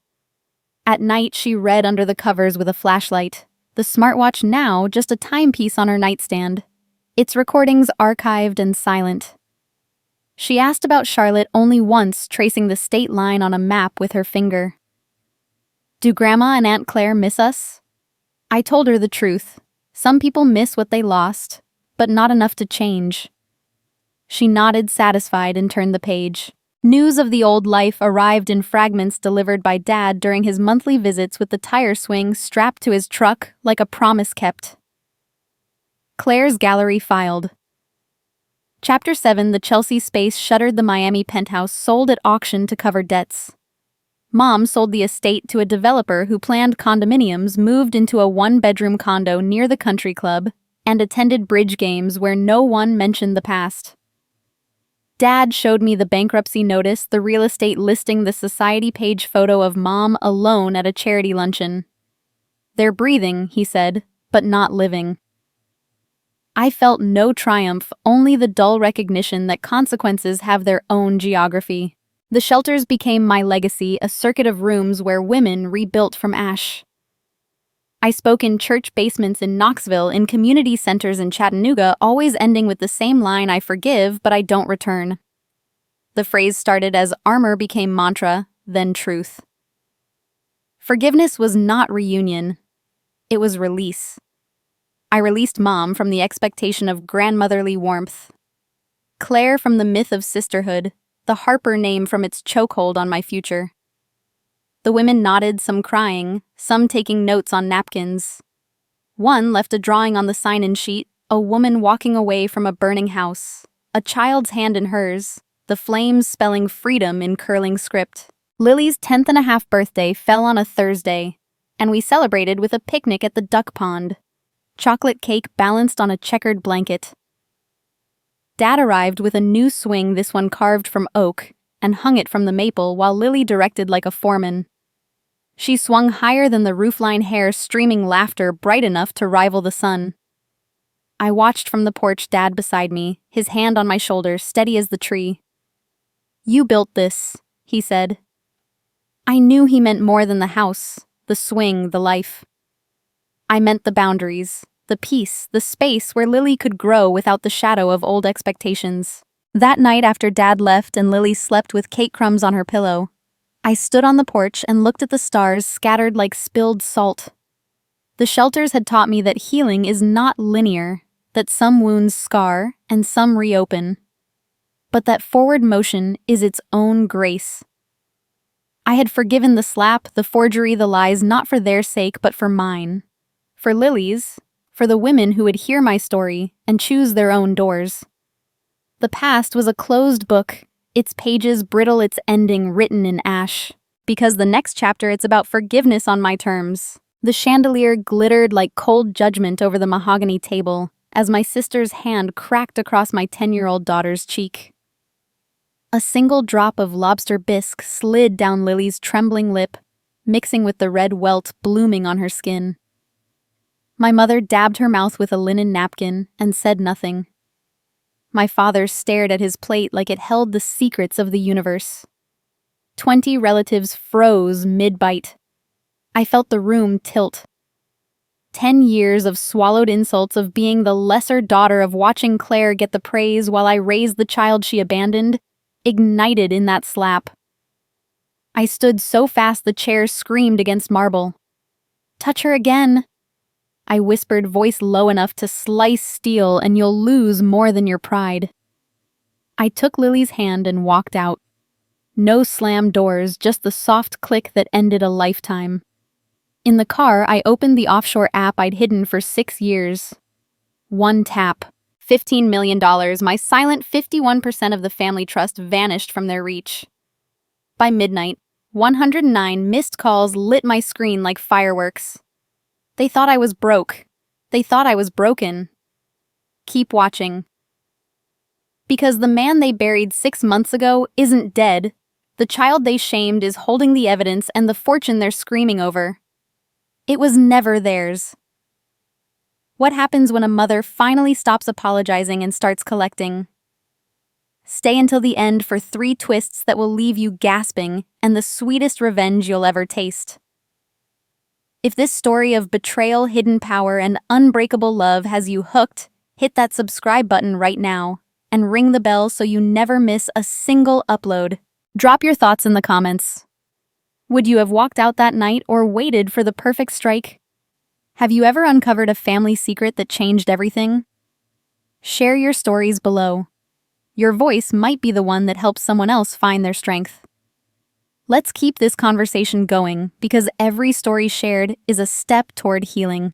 At night, she read under the covers with a flashlight, the smartwatch now just a timepiece on her nightstand, its recordings archived and silent. She asked about Charlotte only once, tracing the state line on a map with her finger. Do Grandma and Aunt Claire miss us? I told her the truth. Some people miss what they lost, but not enough to change. She nodded, satisfied, and turned the page. News of the old life arrived in fragments delivered by Dad during his monthly visits with the tire swing strapped to his truck like a promise kept. Claire's gallery filed. Chapter 7, the Chelsea space shuttered, the Miami penthouse sold at auction to cover debts. Mom sold the estate to a developer who planned condominiums, moved into a one-bedroom condo near the country club, and attended bridge games where no one mentioned the past. Dad showed me the bankruptcy notice, the real estate listing, the society page photo of Mom alone at a charity luncheon. They're breathing, he said, but not living. I felt no triumph, only the dull recognition that consequences have their own geography. The shelters became my legacy, a circuit of rooms where women rebuilt from ash. I spoke in church basements in Knoxville, in community centers in Chattanooga, always ending with the same line, I forgive, but I don't return. The phrase started as armor, became mantra, then truth. Forgiveness was not reunion. It was release. I released Mom from the expectation of grandmotherly warmth, Claire from the myth of sisterhood, the Harper name from its chokehold on my future. The women nodded, some crying, some taking notes on napkins. One left a drawing on the sign-in sheet, a woman walking away from a burning house, a child's hand in hers, the flames spelling freedom in curling script. Lily's 10th-and-a-half birthday fell on a Thursday, and we celebrated with a picnic at the duck pond. Chocolate cake balanced on a checkered blanket. Dad arrived with a new swing, this one carved from oak, and hung it from the maple while Lily directed like a foreman. She swung higher than the roofline, hair streaming, laughter bright enough to rival the sun. I watched from the porch, Dad beside me, his hand on my shoulder, steady as the tree. You built this, he said. I knew he meant more than the house, the swing, the life. I meant the boundaries, the peace, the space where Lily could grow without the shadow of old expectations. That night after Dad left and Lily slept with cake crumbs on her pillow, I stood on the porch and looked at the stars scattered like spilled salt. The shelters had taught me that healing is not linear, that some wounds scar and some reopen, but that forward motion is its own grace. I had forgiven the slap, the forgery, the lies, not for their sake but for mine. For Lily's, for the women who would hear my story and choose their own doors. The past was a closed book, its pages brittle, its ending written in ash. Because the next chapter, it's about forgiveness on my terms. The chandelier glittered like cold judgment over the mahogany table, as my sister's hand cracked across my 10-year-old daughter's cheek. A single drop of lobster bisque slid down Lily's trembling lip, mixing with the red welt blooming on her skin. My mother dabbed her mouth with a linen napkin and said nothing. My father stared at his plate like it held the secrets of the universe. 20 relatives froze mid-bite. I felt the room tilt. 10 years of swallowed insults of being the lesser daughter of watching Claire get the praise while I raised the child she abandoned, ignited in that slap. I stood so fast the chair screamed against marble. "Touch her again," I whispered, voice low enough to slice steel, and you'll lose more than your pride. I took Lily's hand and walked out. No slammed doors, just the soft click that ended a lifetime. In the car, I opened the offshore app I'd hidden for 6 years. One tap. $15 million, my silent 51% of the family trust vanished from their reach. By midnight, 109 missed calls lit my screen like fireworks. They thought I was broke. They thought I was broken. Keep watching. Because the man they buried 6 months ago isn't dead. The child they shamed is holding the evidence and the fortune they're screaming over. It was never theirs. What happens when a mother finally stops apologizing and starts collecting? Stay until the end for 3 twists that will leave you gasping and the sweetest revenge you'll ever taste. If this story of betrayal, hidden power, and unbreakable love has you hooked, hit that subscribe button right now and ring the bell so you never miss a single upload. Drop your thoughts in the comments. Would you have walked out that night or waited for the perfect strike? Have you ever uncovered a family secret that changed everything? Share your stories below. Your voice might be the one that helps someone else find their strength. Let's keep this conversation going because every story shared is a step toward healing.